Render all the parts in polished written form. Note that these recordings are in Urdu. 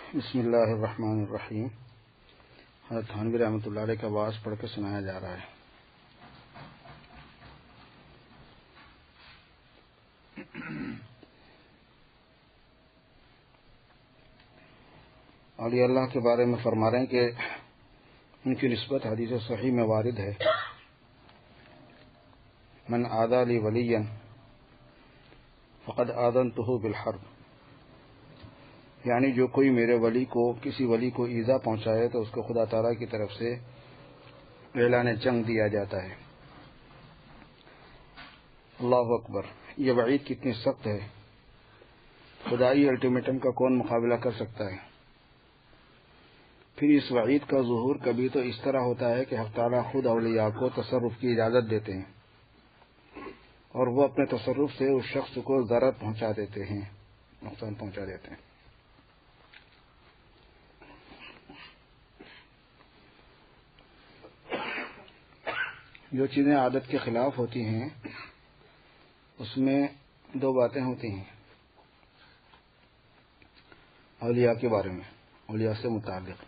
بسم اللہ الرحمن الرحیم۔ حضرت تھانوی رحمۃ اللہ علیہ کا واعظ پڑھ کے سنایا جا رہا ہے۔ اولیاء اللہ کے بارے میں فرما رہے ہیں کہ ان کی نسبت حدیث صحیح میں وارد ہے، من عادی لی ولیا فقد آذنتہ بالحرب، یعنی جو کوئی میرے ولی کو کسی ولی کو ایذا پہنچائے تو اس کو خدا تعالیٰ کی طرف سے اعلان جنگ دیا جاتا ہے۔ اللہ اکبر، یہ وعید کتنی سخت ہے، خدائی الٹیمیٹم کا کون مقابلہ کر سکتا ہے؟ پھر اس وعید کا ظہور کبھی تو اس طرح ہوتا ہے کہ حق تعالیٰ خود اولیاء کو تصرف کی اجازت دیتے ہیں اور وہ اپنے تصرف سے اس شخص کو ضرر پہنچا دیتے ہیں، نقصان پہنچا دیتے ہیں۔ جو چیزیں عادت کے خلاف ہوتی ہیں اس میں دو باتیں ہوتی ہیں اولیاء کے بارے میں، اولیاء سے متعلق،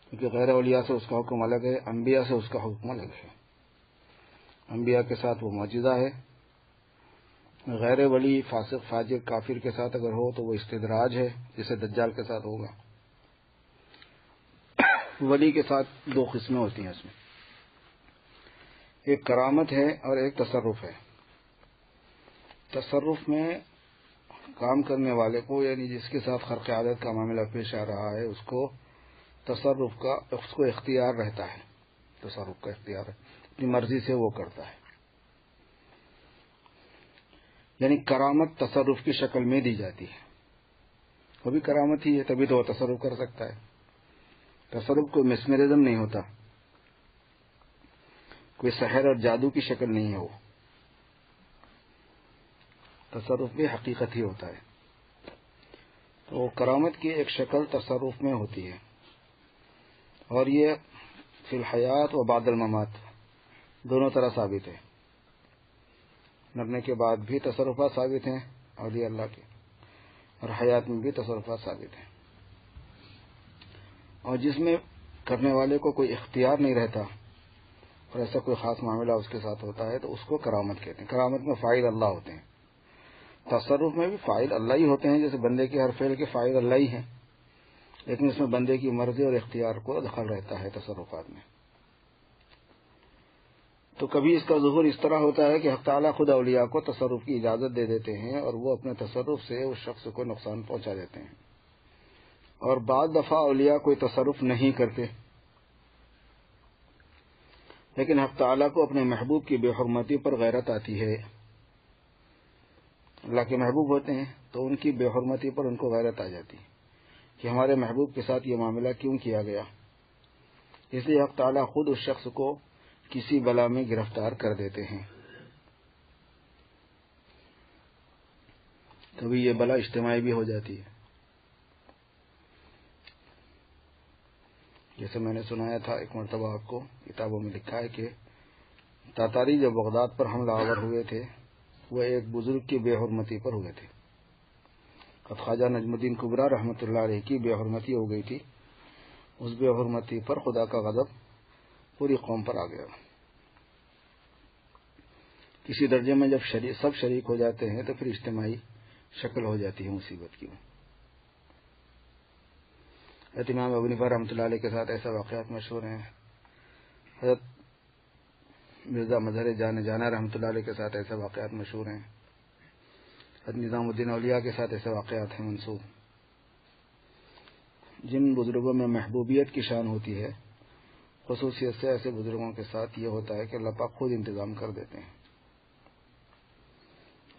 کیونکہ غیر اولیاء سے اس کا حکم الگ ہے، انبیاء سے اس کا حکم الگ ہے۔ انبیاء کے ساتھ وہ معجزہ ہے، غیر ولی فاسق فاجر کافر کے ساتھ اگر ہو تو وہ استدراج ہے، جسے دجال کے ساتھ ہوگا۔ ولی کے ساتھ دو قسمیں ہوتی ہیں، اس میں ایک کرامت ہے اور ایک تصرف ہے۔ تصرف میں کام کرنے والے کو، یعنی جس کے ساتھ خرق عادت کا معاملہ پیش آ رہا ہے، اس کو تصرف کا اس کو اختیار رہتا ہے، تصرف کا اختیار ہے، اپنی مرضی سے وہ کرتا ہے۔ یعنی کرامت تصرف کی شکل میں دی جاتی ہے، وہ بھی کرامت ہی ہے، تبھی تو وہ تصرف کر سکتا ہے۔ تصرف کوئی میسمرزم نہیں ہوتا، کوئی سحر اور جادو کی شکل نہیں ہے، وہ تصرف بھی حقیقت ہی ہوتا ہے۔ تو کرامت کی ایک شکل تصرف میں ہوتی ہے، اور یہ فی الحیات و بعد الممات دونوں طرح ثابت ہے۔ مرنے کے بعد بھی تصرفات ثابت ہیں اولیاء اللہ کے، اور حیات میں بھی تصرفات ثابت ہیں۔ اور جس میں کرنے والے کو کوئی اختیار نہیں رہتا اور ایسا کوئی خاص معاملہ اس کے ساتھ ہوتا ہے تو اس کو کرامت کہتے ہیں۔ کرامت میں فاعل اللہ ہوتے ہیں، تصرف میں بھی فاعل اللہ ہی ہوتے ہیں، جیسے بندے کے ہر فعل کے فاعل اللہ ہی ہیں، لیکن اس میں بندے کی مرضی اور اختیار کو دخل رہتا ہے تصرفات میں۔ تو کبھی اس کا ظہور اس طرح ہوتا ہے کہ حق تعالیٰ خود اولیاء کو تصرف کی اجازت دے دیتے ہیں اور وہ اپنے تصرف سے اس شخص کو نقصان پہنچا دیتے ہیں، اور بعض دفعہ اولیاء کوئی تصرف نہیں کرتے، لیکن حق تعالیٰ کو اپنے محبوب کی بے حرمتی پر غیرت آتی ہے۔ اللہ کے محبوب ہوتے ہیں تو ان کی بے حرمتی پر ان کو غیرت آ جاتی ہے کہ ہمارے محبوب کے ساتھ یہ معاملہ کیوں کیا گیا، اس لیے حق تعالیٰ خود اس شخص کو کسی بلا میں گرفتار کر دیتے ہیں۔ کبھی یہ بلا اجتماعی بھی ہو جاتی ہے، جیسے میں نے سنایا تھا ایک مرتبہ، آپ کو کتابوں میں لکھا ہے کہ تاتاری جب بغداد پر حملہ آور ہوئے تھے، وہ ایک بزرگ کی بے حرمتی پر ہوئے تھے۔ خواجہ نجم الدین کبریٰ رحمۃ اللہ علیہ کی بے حرمتی ہو گئی تھی، اس بے حرمتی پر خدا کا غضب پوری قوم پر آ گیا۔ کسی درجے میں جب سب شریک ہو جاتے ہیں تو پھر اجتماعی شکل ہو جاتی ہے مصیبت کی۔ حضرت امام ابو حنیفہ رحمۃ اللہ علیہ کے ساتھ ایسا واقعات مشہور ہیں، حضرت مرزا مظہر جان جانا رحمۃ اللہ علیہ کے ساتھ ایسے واقعات مشہور ہیں، حضرت نظام الدین اولیاء کے ساتھ ایسے واقعات ہیں منسوب۔ جن بزرگوں میں محبوبیت کی شان ہوتی ہے، خصوصیت سے ایسے بزرگوں کے ساتھ یہ ہوتا ہے کہ اللہ پاک خود انتظام کر دیتے ہیں۔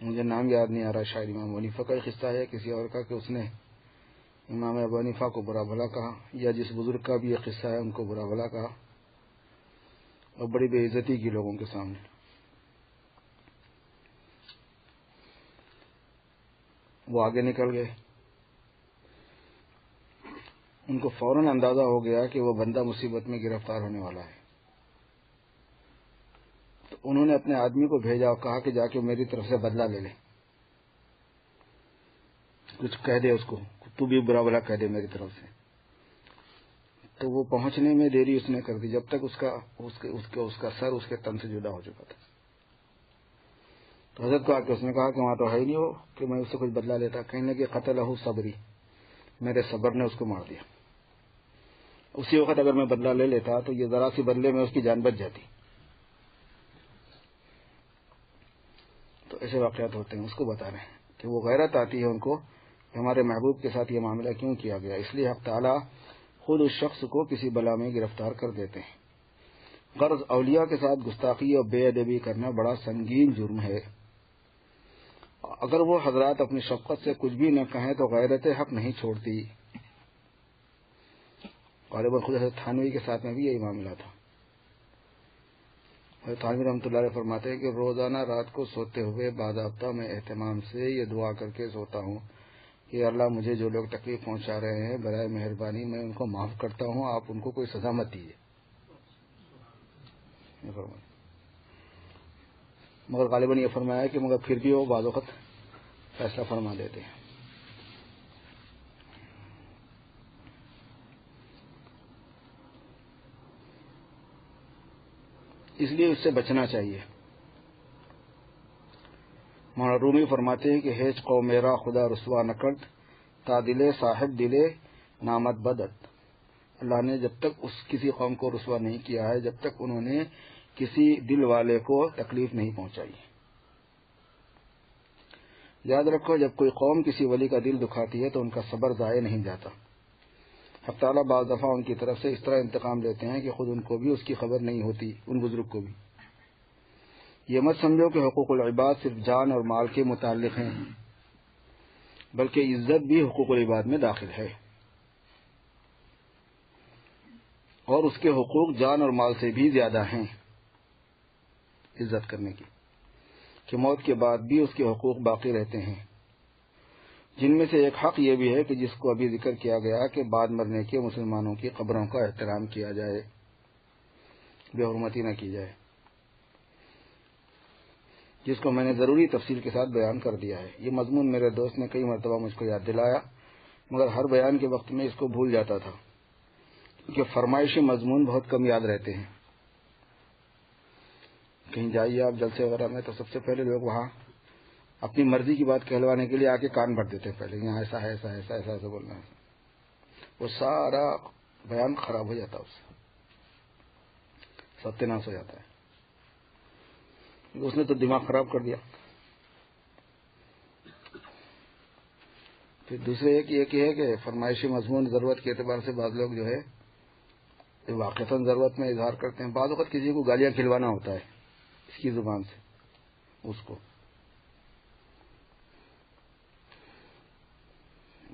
مجھے نام یاد نہیں آ رہا، شاید امام ابو حنیفہ کا ہی قصہ ہے کسی اور کا، کہ اس نے امام ابو حنیفہ کو برا بھلا کہا، یا جس بزرگ کا بھی یہ قصہ ہے ان کو برا بھلا کہا اور بڑی بے عزتی کی لوگوں کے سامنے۔ وہ آگے نکل گئے، ان کو فوراً اندازہ ہو گیا کہ وہ بندہ مصیبت میں گرفتار ہونے والا ہے، تو انہوں نے اپنے آدمی کو بھیجا اور کہا کہ جا کے میری طرف سے بدلہ لے لے، کچھ کہہ دے اس کو، تو بھی برا بلا کہہ دے میری طرف سے. تو وہ پہنچنے میں دیری اس نے کر دی جب تک اس کا سر اس کے تن سے جدا ہو چکا تھا. تو حضرت کو آ کے اس نے کہا کہ وہاں تو ہے ہی نہیں ہو کہ میں اس سے کچھ بدلا لیتا. کہنے لگے قتلہ صبری، میرے صبر نے اس کو مار دیا. اسی وقت اگر میں بدلہ لے لیتا تو یہ ذرا سی بدلے میں اس کی جان بچ جاتی. تو ایسے واقعات ہوتے ہیں. اس کو بتا رہے ہیں کہ وہ غیرت آتی ہے ان کو کہ ہمارے محبوب کے ساتھ یہ معاملہ کیوں کیا گیا. اس لیے حق تعالیٰ خود اس شخص کو کسی بلا میں گرفتار کر دیتے ہیں. غرض اولیاء کے ساتھ گستاخی اور بے ادبی کرنا بڑا سنگین جرم ہے. اگر وہ حضرات اپنی شفقت سے کچھ بھی نہ کہیں تو غیرت حق نہیں چھوڑتی. غالباً خود حضرت تھانوی کے ساتھ میں بھی یہی معاملہ تھا. حضرت تھانوی رحمۃ اللہ علیہ فرماتے ہیں کہ روزانہ رات کو سوتے ہوئے باضابطہ میں اہتمام سے یہ دعا کر کے سوتا ہوں کہ اللہ مجھے جو لوگ تکلیف پہنچا رہے ہیں برائے مہربانی میں ان کو معاف کرتا ہوں، آپ ان کو کوئی سزا مت دیجیے. مگر غالباً یہ فرمایا کہ مگر پھر بھی وہ بعض وقت فیصلہ فرما دیتے ہیں. اس لیے اس سے بچنا چاہیے. مولانا رومی فرماتے ہیں کہ ہیچ قوم میرا خدا رسوا نہ کرد تا دلے صاحب دلے نامت بدت. اللہ نے جب تک کسی قوم کو رسوا نہیں کیا ہے جب تک انہوں نے کسی دل والے کو تکلیف نہیں پہنچائی. یاد رکھو جب کوئی قوم کسی ولی کا دل دکھاتی ہے تو ان کا صبر ضائع نہیں جاتا. حق تعالیٰ بعض دفعہ ان کی طرف سے اس طرح انتقام لیتے ہیں کہ خود ان کو بھی اس کی خبر نہیں ہوتی، ان بزرگ کو بھی. یہ مت سمجھو کہ حقوق العباد صرف جان اور مال کے متعلق ہیں، بلکہ عزت بھی حقوق العباد میں داخل ہے، اور اس کے حقوق جان اور مال سے بھی زیادہ ہیں عزت کرنے کی، کہ موت کے بعد بھی اس کے حقوق باقی رہتے ہیں. جن میں سے ایک حق یہ بھی ہے کہ جس کو ابھی ذکر کیا گیا کہ بعد مرنے کے مسلمانوں کی قبروں کا احترام کیا جائے، بے حرمتی نہ کی جائے، جس کو میں نے ضروری تفصیل کے ساتھ بیان کر دیا ہے. یہ مضمون میرے دوست نے کئی مرتبہ مجھ کو یاد دلایا، مگر ہر بیان کے وقت میں اس کو بھول جاتا تھا کیونکہ فرمائشی مضمون بہت کم یاد رہتے ہیں. کہیں جائیے آپ جلسے وغیرہ میں تو سب سے پہلے لوگ وہاں اپنی مرضی کی بات کہلوانے کے لیے آ کے کان بھر دیتے ہیں. پہلے یہاں ایسا ہے ایسا ایسا ایسا ایسا بولنا ہے، وہ سارا بیان خراب ہو جاتا ہے، اس سے ستیہ ناش ہو جاتا ہے. اس نے تو دماغ خراب کر دیا. پھر دوسرے ایک یہ ہے کہ فرمائشی مضمون ضرورت کے اعتبار سے بعض لوگ جو ہے واقعتاً ضرورت میں اظہار کرتے ہیں. بعض وقت کسی کو گالیاں کھلوانا ہوتا ہے اس کی زبان سے اس کو.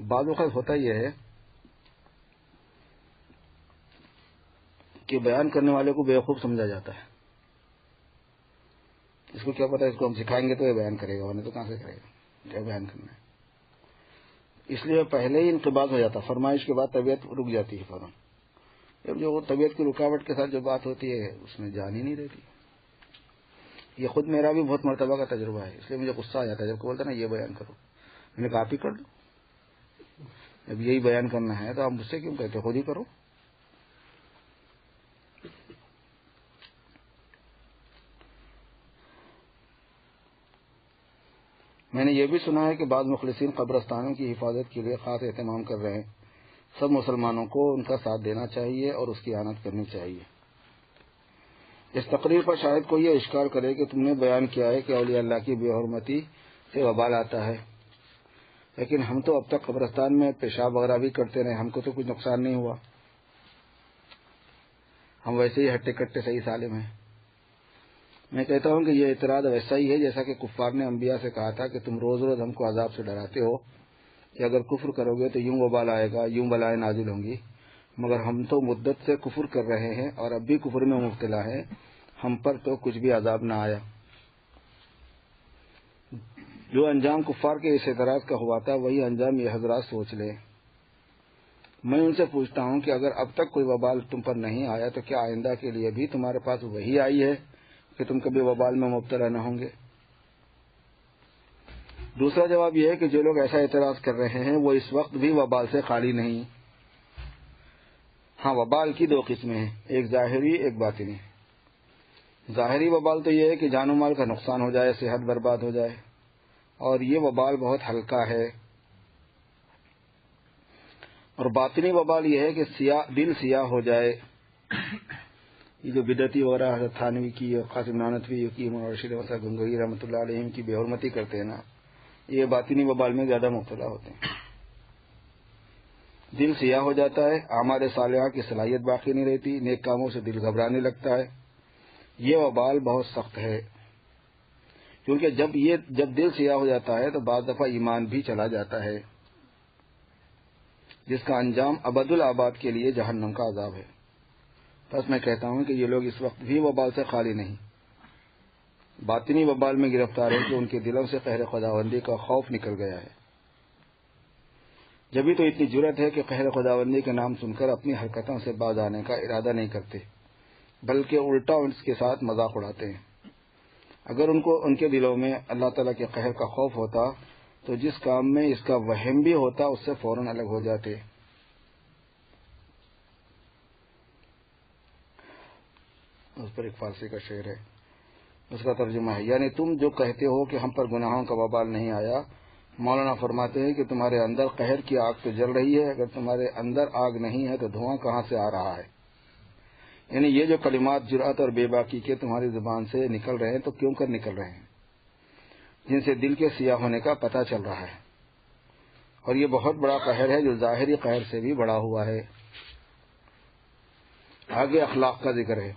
بعض وقت ہوتا یہ ہے کہ بیان کرنے والے کو بیوقوف سمجھا جاتا ہے. اس کو کیا پتا ہے اس کو ہم سکھائیں گے تو یہ بیان کرے گا، ورنہ تو کہاں سے کرے گا، کیا بیان کرنا ہے. اس لیے پہلے ہی انقباض ہو جاتا، فرمائش کے بعد طبیعت رک جاتی ہے فوراً. جب جو طبیعت کی رکاوٹ کے ساتھ جو بات ہوتی ہے اس میں جان ہی نہیں رہتی. یہ خود میرا بھی بہت مرتبہ کا تجربہ ہے، اس لیے مجھے غصہ آ جاتا ہے جب کوئی بولتا نا یہ بیان کرو. میں نے کہا آپ ہی کر دو، جب یہی بیان کرنا ہے تو آپ مجھ سے کیوں کہتے، خود ہی کرو. میں نے یہ بھی سنا ہے کہ بعض مخلصین قبرستانوں کی حفاظت کے لیے خاص اہتمام کر رہے ہیں. سب مسلمانوں کو ان کا ساتھ دینا چاہیے اور اس کی اعانت کرنی چاہیے. اس تقریر پر شاید کوئی یہ اشکال کرے کہ تم نے بیان کیا ہے کہ اولیاء اللہ کی بے حرمتی سے وبال آتا ہے، لیکن ہم تو اب تک قبرستان میں پیشاب وغیرہ بھی کرتے رہے، ہم کو تو کچھ نقصان نہیں ہوا، ہم ویسے ہی ہٹے کٹے صحیح سالم ہیں. میں کہتا ہوں کہ یہ اعتراض ویسا ہی ہے جیسا کہ کفار نے انبیاء سے کہا تھا کہ تم روز روز ہم کو عذاب سے ڈراتے ہو کہ اگر کفر کرو گے تو یوں وبال آئے گا، یوں بلائیں نازل ہوں گی، مگر ہم تو مدت سے کفر کر رہے ہیں اور اب بھی کفر میں مبتلا ہیں، ہم پر تو کچھ بھی عذاب نہ آیا. جو انجام کفار کے اس اعتراض کا ہوا تھا وہی انجام یہ حضرات سوچ لیں. میں ان سے پوچھتا ہوں کہ اگر اب تک کوئی وبال تم پر نہیں آیا تو کیا آئندہ کے لیے بھی تمہارے پاس وہی آئی ہے کہ تم کبھی وبال میں مبتلا نہ ہوں گے؟ دوسرا جواب یہ ہے کہ جو لوگ ایسا اعتراض کر رہے ہیں وہ اس وقت بھی وبال سے خالی نہیں. ہاں، وبال کی دو قسمیں ہیں، ایک ظاہری ایک باطنی. ظاہری وبال تو یہ ہے کہ جان و مال کا نقصان ہو جائے، صحت برباد ہو جائے، اور یہ وبال بہت ہلکا ہے. اور باطنی وبال یہ ہے کہ دل سیاہ ہو جائے. یہ جو بدعتی وغیرہ حضرت تھانوی کی اور قاسم نانوتوی کی اور رشید احمد گنگوہی رحمۃ اللہ علیہ کی بے حرمتی کرتے ہیں نا، یہ باطنی وبال میں زیادہ مبتلا ہوتے ہیں. دل سیاہ ہو جاتا ہے، اعمال صالحہ کی صلاحیت باقی نہیں رہتی، نیک کاموں سے دل گھبرانے لگتا ہے. یہ وبال بہت سخت ہے، کیونکہ جب دل سیاہ ہو جاتا ہے تو بعض دفعہ ایمان بھی چلا جاتا ہے، جس کا انجام ابد الآباد کے لیے جہنم کا عذاب ہے. بس میں کہتا ہوں کہ یہ لوگ اس وقت بھی وبال سے خالی نہیں، باطنی وبال میں گرفتار ہے کہ ان کے دلوں سے قہر خداوندی کا خوف نکل گیا ہے. جبھی تو اتنی جرأت ہے کہ قہر خداوندی کے نام سن کر اپنی حرکتوں سے باز آنے کا ارادہ نہیں کرتے، بلکہ الٹا اس کے ساتھ مذاق اڑاتے ہیں. اگر ان کے دلوں میں اللہ تعالیٰ کے قہر کا خوف ہوتا تو جس کام میں اس کا وہم بھی ہوتا اس سے فوراً الگ ہو جاتے. اس پر ایک فارسی کا شعر ہے، اس کا ترجمہ ہے، یعنی تم جو کہتے ہو کہ ہم پر گناہوں کا وبال نہیں آیا، مولانا فرماتے ہیں کہ تمہارے اندر قہر کی آگ تو جل رہی ہے، اگر تمہارے اندر آگ نہیں ہے تو دھواں کہاں سے آ رہا ہے. یعنی یہ جو کلمات جرأت اور بے باکی کے تمہاری زبان سے نکل رہے ہیں تو کیوں کر نکل رہے ہیں، جن سے دل کے سیاہ ہونے کا پتہ چل رہا ہے. اور یہ بہت بڑا قہر ہے جو ظاہری قہر سے بھی بڑا ہوا ہے. آگے اخلاق کا ذکر ہے.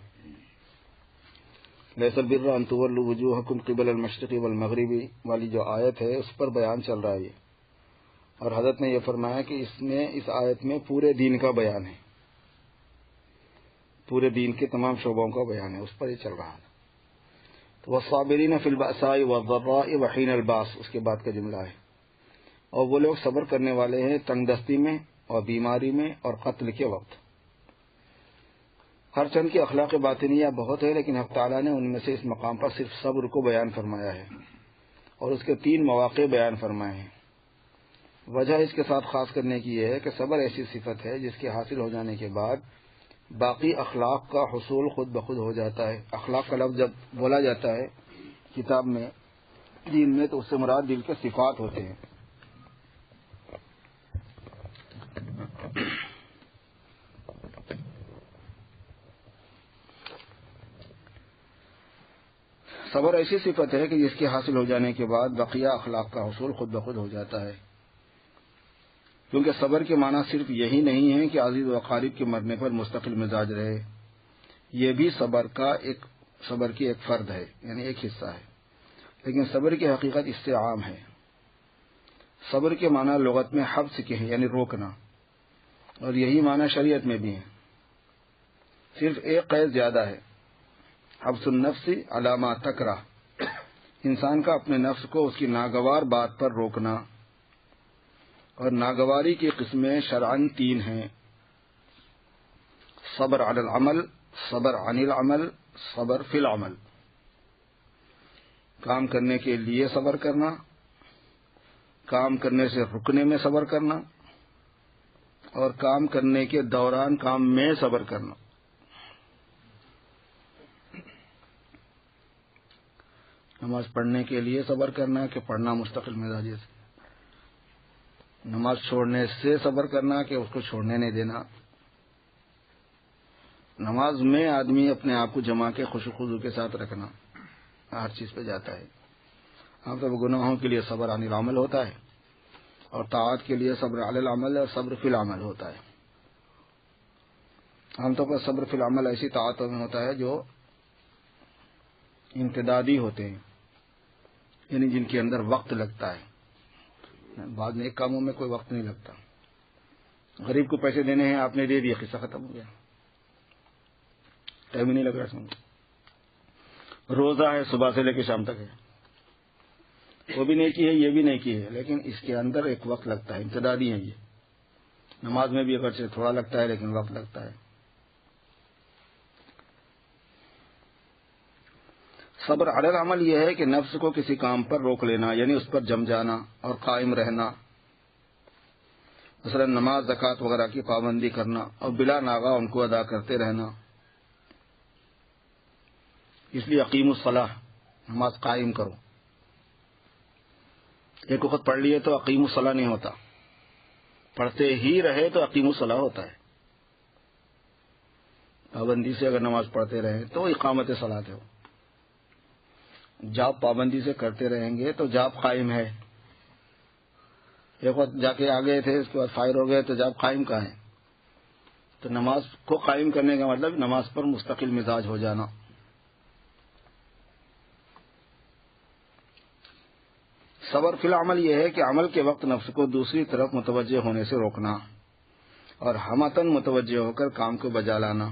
لیس البر ان تولوا وجوہکم قبل المشرق والمغرب والی جو آیت ہے اس پر بیان چل رہا ہے یہ. اور حضرت نے یہ فرمایا کہ اس آیت میں پورے دین کا بیان ہے، پورے دین کے تمام شعبوں کا بیان ہے، اس پر یہ چل رہا ہے. تو والصابرین فی البأساء والضراء وحین الباس اس کے بعد کا جملہ ہے. اور وہ لوگ صبر کرنے والے ہیں تنگ دستی میں اور بیماری میں اور قتل کے وقت. ہر چند کی اخلاق باطنیہ بہت ہے، لیکن حق تعالیٰ نے ان میں سے اس مقام پر صرف صبر کو بیان فرمایا ہے اور اس کے 3 مواقع بیان فرمائے ہیں. وجہ اس کے ساتھ خاص کرنے کی یہ ہے کہ صبر ایسی صفت ہے جس کے حاصل ہو جانے کے بعد باقی اخلاق کا حصول خود بخود ہو جاتا ہے. اخلاق کا لفظ جب بولا جاتا ہے کتاب میں، دین میں، تو اس سے مراد دل کے صفات ہوتے ہیں. صبر ایسی صفت ہے کہ جس کے حاصل ہو جانے کے بعد بقیہ اخلاق کا حصول خود بخود ہو جاتا ہے. کیونکہ صبر کے معنی صرف یہی نہیں ہے کہ عزیز و اقارب کے مرنے پر مستقل مزاج رہے، یہ بھی صبر کی ایک فرد ہے، یعنی ایک حصہ ہے. لیکن صبر کی حقیقت اس سے عام ہے. صبر کے معنی لغت میں حبس کے ہیں، یعنی روکنا، اور یہی معنی شریعت میں بھی ہے. صرف ایک قید زیادہ ہے، حبس النفس علی ما تکرہ، انسان کا اپنے نفس کو اس کی ناگوار بات پر روکنا. اور ناگواری کی قسمیں شرعاً 3 ہیں: صبر علی العمل، صبر عن العمل، صبر فی العمل. کام کرنے کے لیے صبر کرنا، کام کرنے سے رکنے میں صبر کرنا، اور کام کرنے کے دوران کام میں صبر کرنا. نماز پڑھنے کے لیے صبر کرنا کہ پڑھنا مستقل مزاجی سے، نماز چھوڑنے سے صبر کرنا کہ اس کو چھوڑنے نہیں دینا. نماز میں آدمی اپنے آپ کو جما کے خوشو خضو کے ساتھ رکھنا، ہر چیز پہ جاتا ہے. اب تو گناہوں کے لیے صبر عن العمل ہوتا ہے، اور طاعت کے لیے صبر علی العمل اور صبر فی العمل ہوتا ہے. عام طور پر صبر فی العمل ایسی طاعتوں میں ہوتا ہے جو امتدادی ہوتے ہیں، یعنی جن کے اندر وقت لگتا ہے. بعد نیک کاموں میں کوئی وقت نہیں لگتا. غریب کو پیسے دینے ہیں، آپ نے دے دیا، قصہ ختم ہو گیا، ٹائم ہی نہیں لگ رہا سمجھ. روزہ ہے، صبح سے لے کے شام تک ہے، وہ بھی نیکی ہے، یہ بھی نیکی ہے، لیکن اس کے اندر ایک وقت لگتا ہے، امتدادی ہے. یہ نماز میں بھی اگرچہ تھوڑا لگتا ہے لیکن وقت لگتا ہے. صبر علی العمل یہ ہے کہ نفس کو کسی کام پر روک لینا، یعنی اس پر جم جانا اور قائم رہنا، مثلا نماز زکوٰۃ وغیرہ کی پابندی کرنا اور بلا ناغہ ان کو ادا کرتے رہنا. اس لیے اقیم الصلاۃ، نماز قائم کرو. ایک وقت پڑھ لیے تو اقیم الصلاۃ نہیں ہوتا، پڑھتے ہی رہے تو اقیم الصلاۃ ہوتا ہے. پابندی سے اگر نماز پڑھتے رہیں تو اقامت صلاۃ ہے. جاب پابندی سے کرتے رہیں گے تو جاب قائم ہے. ایک وقت جا کے آ گئے تھے، اس کے بعد فائر ہو گئے تو جاب قائم کہاں ہے؟ تو نماز کو قائم کرنے کا مطلب نماز پر مستقل مزاج ہو جانا. صبر فی العمل یہ ہے کہ عمل کے وقت نفس کو دوسری طرف متوجہ ہونے سے روکنا اور ہمتن متوجہ ہو کر کام کو بجا لانا.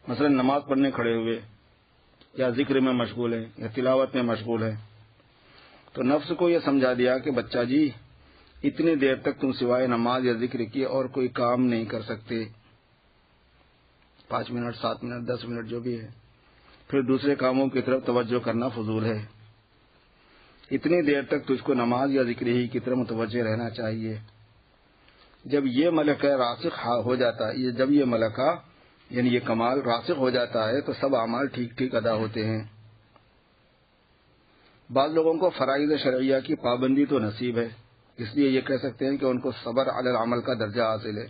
مثلا نماز پڑھنے کھڑے ہوئے یا ذکر میں مشغول ہے یا تلاوت میں مشغول ہے تو نفس کو یہ سمجھا دیا کہ بچہ جی اتنی دیر تک تم سوائے نماز یا ذکر کی اور کوئی کام نہیں کر سکتے. 5 منٹ 7 منٹ 10 منٹ جو بھی ہے، پھر دوسرے کاموں کی طرف توجہ کرنا فضول ہے. اتنی دیر تک تجھ کو نماز یا ذکر ہی کی طرف متوجہ رہنا چاہیے. جب یہ ملکہ راسخ ہو جاتا ہے، جب یہ ملکہ یعنی یہ کمال راسخ ہو جاتا ہے تو سب اعمال ٹھیک ٹھیک ادا ہوتے ہیں. بعض لوگوں کو فرائض شرعیہ کی پابندی تو نصیب ہے، اس لیے یہ کہہ سکتے ہیں کہ ان کو صبر علی العمل کا درجہ حاصل ہے،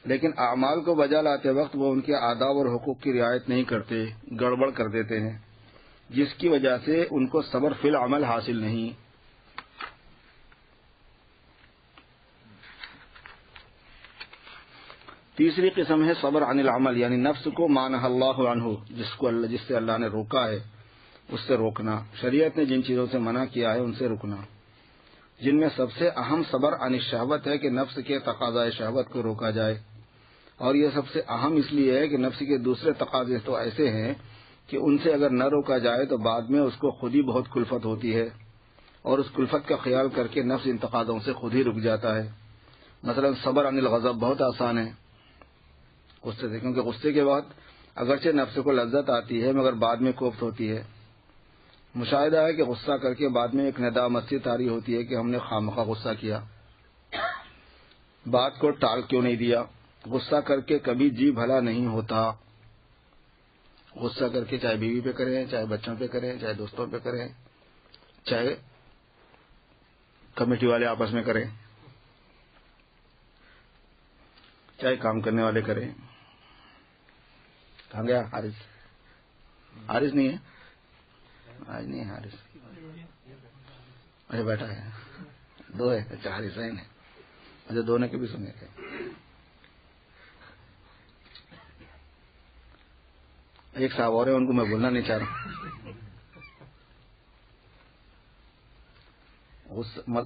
لیکن اعمال کو بجا لاتے وقت وہ ان کے آداب اور حقوق کی رعایت نہیں کرتے، گڑبڑ کر دیتے ہیں، جس کی وجہ سے ان کو صبر فی العمل حاصل نہیں. تیسری قسم ہے صبر عن العمل، یعنی نفس کو مانہ اللہ عنہ، جس سے اللہ نے روکا ہے اس سے روکنا. شریعت نے جن چیزوں سے منع کیا ہے ان سے رکنا، جن میں سب سے اہم صبر عن الشہوت ہے کہ نفس کے تقاضۂ شہوت کو روکا جائے. اور یہ سب سے اہم اس لیے ہے کہ نفس کے دوسرے تقاضے تو ایسے ہیں کہ ان سے اگر نہ روکا جائے تو بعد میں اس کو خود ہی بہت کلفت ہوتی ہے، اور اس کلفت کا خیال کر کے نفس ان تقاضوں سے خود ہی رک جاتا ہے. مثلا صبر عن الغضب بہت آسان ہے غصے سے، کیونکہ غصے کے بعد اگرچہ نفس کو لذت آتی ہے مگر بعد میں کوفت ہوتی ہے. مشاہدہ ہے کہ غصہ کر کے بعد میں ایک ندامت سی طاری ہوتی ہے کہ ہم نے خامخواہ غصہ کیا، بات کو ٹال کیوں نہیں دیا. غصہ کر کے کبھی جی بھلا نہیں ہوتا. غصہ کر کے چاہے بیوی پہ کریں، چاہے بچوں پہ کریں، چاہے دوستوں پہ کریں، چاہے کمیٹی والے آپس میں کریں، چاہے کام کرنے والے کریں. کہاں گیا حارث؟ حارث نہیں ہے آج، نہیں ہے حارث، اچھا بیٹھا ہے. 2 ہے، اچھا حارث ہے، اچھا 2 نے کبھی سنے تھے. ایک صاحب اور ہیں، ان کو میں بولنا نہیں چاہ رہا.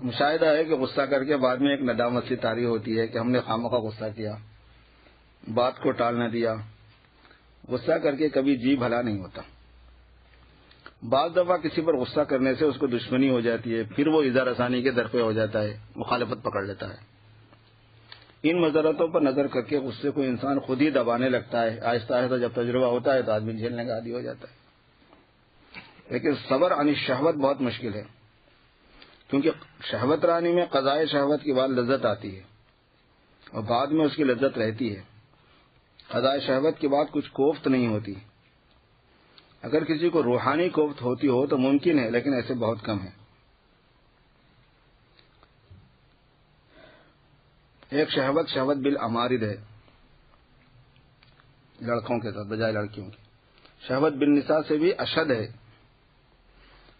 مشاہدہ ہے کہ غصہ کر کے بعد میں ایک ندامت سی طاری ہوتی ہے کہ ہم نے خامخواہ غصہ کیا، بات کو ٹال نہ دیا. غصہ کر کے کبھی جی بھلا نہیں ہوتا. بعض دفعہ کسی پر غصہ کرنے سے اس کو دشمنی ہو جاتی ہے، پھر وہ اظہار رسانی کے درپے ہو جاتا ہے، مخالفت پکڑ لیتا ہے. ان مضرتوں پر نظر کر کے غصے کو انسان خود ہی دبانے لگتا ہے. آہستہ آہستہ جب تجربہ ہوتا ہے تو آدمی جھیلنے کا عادی ہو جاتا ہے. لیکن صبر عن الشہوت بہت مشکل ہے، کیونکہ شہوت رانی میں قضائے شہوت کے بعد لذت آتی ہے اور بعد میں اس کی لذت رہتی ہے. قضائے شہوت کے بعد کچھ کوفت نہیں ہوتی. اگر کسی کو روحانی کوفت ہوتی ہو تو ممکن ہے، لیکن ایسے بہت کم ہے. ایک شہوت بالامارد ہے، لڑکوں کے ساتھ بجائے لڑکیوں کی. شہوت بالنساء سے بھی اشد ہے.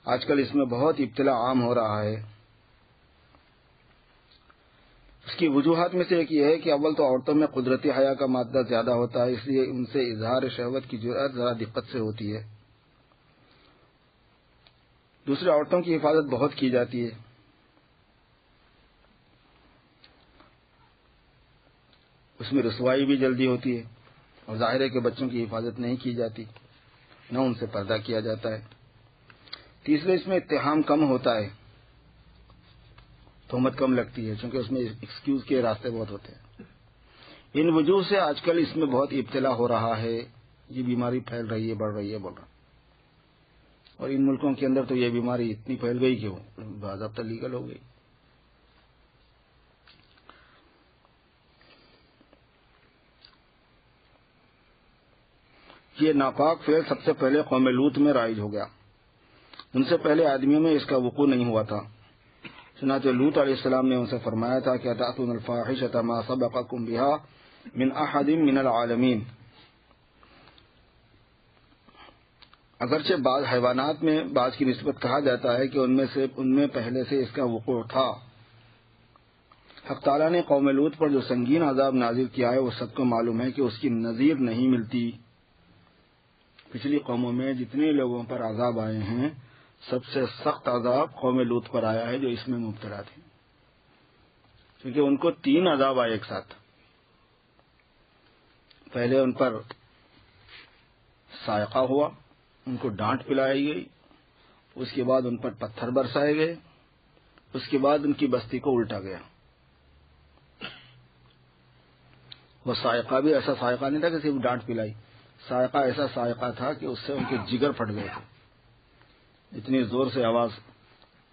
آج کل اس میں بہت ابتلا عام ہو رہا ہے. اس کی وجوہات میں سے ایک یہ ہے کہ اول تو عورتوں میں قدرتی حیا کا مادہ زیادہ ہوتا ہے، اس لیے ان سے اظہار شہوت کی جرأت ذرا دقت سے ہوتی ہے. دوسرے، عورتوں کی حفاظت بہت کی جاتی ہے. اس میں رسوائی بھی جلدی ہوتی ہے، اور ظاہر ہے کہ بچوں کی حفاظت نہیں کی جاتی، نہ ان سے پردہ کیا جاتا ہے. تیسرے، اس میں اتہام کم ہوتا ہے، تہمت کم لگتی ہے، چونکہ اس میں ایکسکیوز کے راستے بہت ہوتے ہیں. ان وجوہ سے آج کل اس میں بہت ابتلا ہو رہا ہے. یہ بیماری پھیل رہی ہے، بڑھ رہی ہے، بول رہا. اور ان ملکوں کے اندر تو یہ بیماری اتنی پھیل گئی کہ باضابطہ لیگل ہو گئی. یہ ناپاک فعل سب سے پہلے قوم لوط میں رائج ہو گیا. ان سے پہلے آدمیوں میں اس کا وقوع نہیں ہوا تھا. چنانچہ لوط علیہ السلام نے ان سے فرمایا تھا کہ اتأتون الفاحشۃ ما سبقکم بها من احد من العالمین. اگرچہ بعض حیوانات میں بعض کی نسبت کہا جاتا ہے کہ ان میں پہلے سے اس کا وقوع تھا. حق تعالیٰ نے قوم لوط پر جو سنگین عذاب نازل کیا ہے وہ سب کو معلوم ہے کہ اس کی نظیر نہیں ملتی. پچھلی قوموں میں جتنے لوگوں پر عذاب آئے ہیں سب سے سخت عذاب قوم لوط پر آیا ہے جو اس میں مبتلا تھے، کیونکہ ان کو 3 عذاب آئے ایک ساتھ. پہلے ان پر صاعقہ ہوا، ان کو ڈانٹ پلائی گئی، اس کے بعد ان پر پتھر برسائے گئے، اس کے بعد ان کی بستی کو الٹا گیا. وہ صاعقہ بھی ایسا صاعقہ نہیں تھا کہ صرف ڈانٹ پلائی، صاعقہ ایسا صاعقہ تھا کہ اس سے ان کے جگر پھٹ گئے تھے. اتنی زور سے آواز